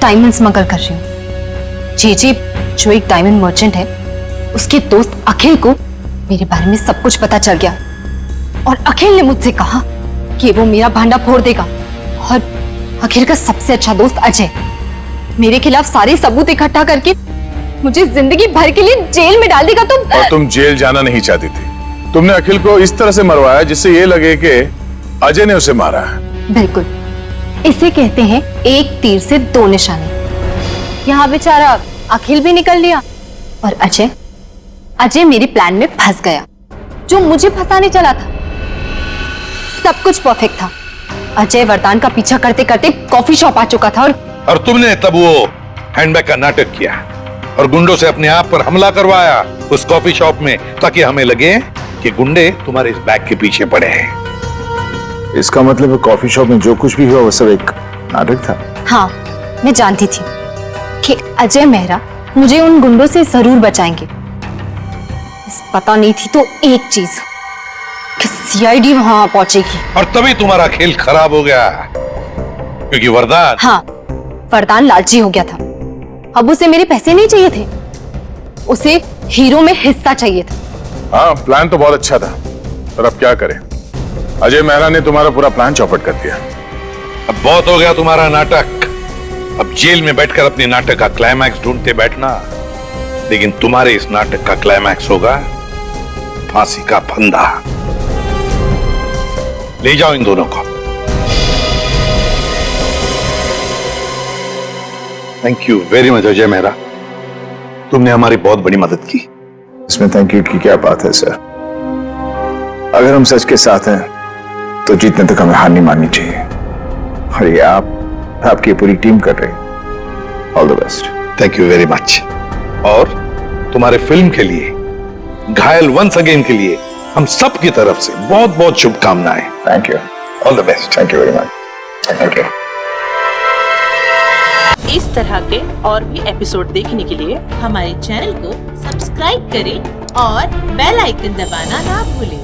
डायमंड स्मगल कर रही हूँ। जी जो एक डायमंड मर्चेंट है, उसके दोस्त अखिल को मेरे बारे में सब कुछ पता चल गया और अखिल ने मुझसे कहा कि वो मेरा भांडा फोड़ देगा। और अखिल का सबसे अच्छा दोस्त अजय मेरे खिलाफ सारे सबूत इकट्ठा करके मुझे जिंदगी भर के लिए जेल में डाल देगा। और तुम जेल जाना नहीं चाहती थी। तुमने अखिल को इस तरह से मरवाया जिससे ये लगे कि अजय ने उसे मारा है। बिल्कुल, इसे कहते हैं एक तीर से 2 निशाने। यहाँ बेचारा अखिल भी निकल लिया और अजय मेरे प्लान में फंस गया, जो मुझे फंसाने चला था। सब कुछ परफेक्ट था। अजय वरदान का पीछा करते करते कॉफी शॉप आ चुका था और तुमने तब वो हैंडबैग का नाटक किया और गुंडों से अपने आप पर हमला करवाया उस कॉफी शॉप में, ताकि हमें लगे कि गुंडे तुम्हारे इस बैग के पीछे पड़े हैं। इसका मतलब कॉफी शॉप में जो कुछ भी हुआ वो सब एक नाटक था। हाँ, मैं जानती थी कि अजय मेहरा मुझे उन गुंडों से जरूर बचाएंगे। बस पता नहीं थी तो एक चीज कि सीआईडी वहां पहुंचेगी। और तभी तुम्हारा खेल खराब हो गया, क्योंकि वरदान। हाँ, वरदान लालची हो गया था। अब उसे मेरे पैसे नहीं चाहिए थे, उसे हीरो में हिस्सा चाहिए था। हाँ, प्लान तो बहुत अच्छा था, पर अब क्या करें? अजय मेहरा ने तुम्हारा पूरा प्लान चौपट कर दिया। अब बहुत हो गया तुम्हारा नाटक। अब जेल में बैठकर अपने नाटक का क्लाइमैक्स ढूंढते बैठना, लेकिन तुम्हारे इस नाटक का क्लाइमैक्स होगा फांसी का फंदा। ले जाओ इन दोनों को। Thank you very much Ajay Mehra, तुमने हमारी बहुत बड़ी मदद की। इसमें थैंक यू की क्या बात है सर? अगर हम सच के साथ हैं तो जीतने तक हमें हार नहीं माननी चाहिए। और ये आपकी पूरी टीम कर रही। All the best. Thank you very much. और तुम्हारे फिल्म के लिए, घायल वंस अगेन के लिए हम सब की तरफ से बहुत बहुत शुभकामनाएं। Thank you. All the best. Thank you very much. Thank you. इस तरह के और भी एपिसोड देखने के लिए हमारे चैनल को सब्सक्राइब करें और बेल आइकन दबाना ना भूलें।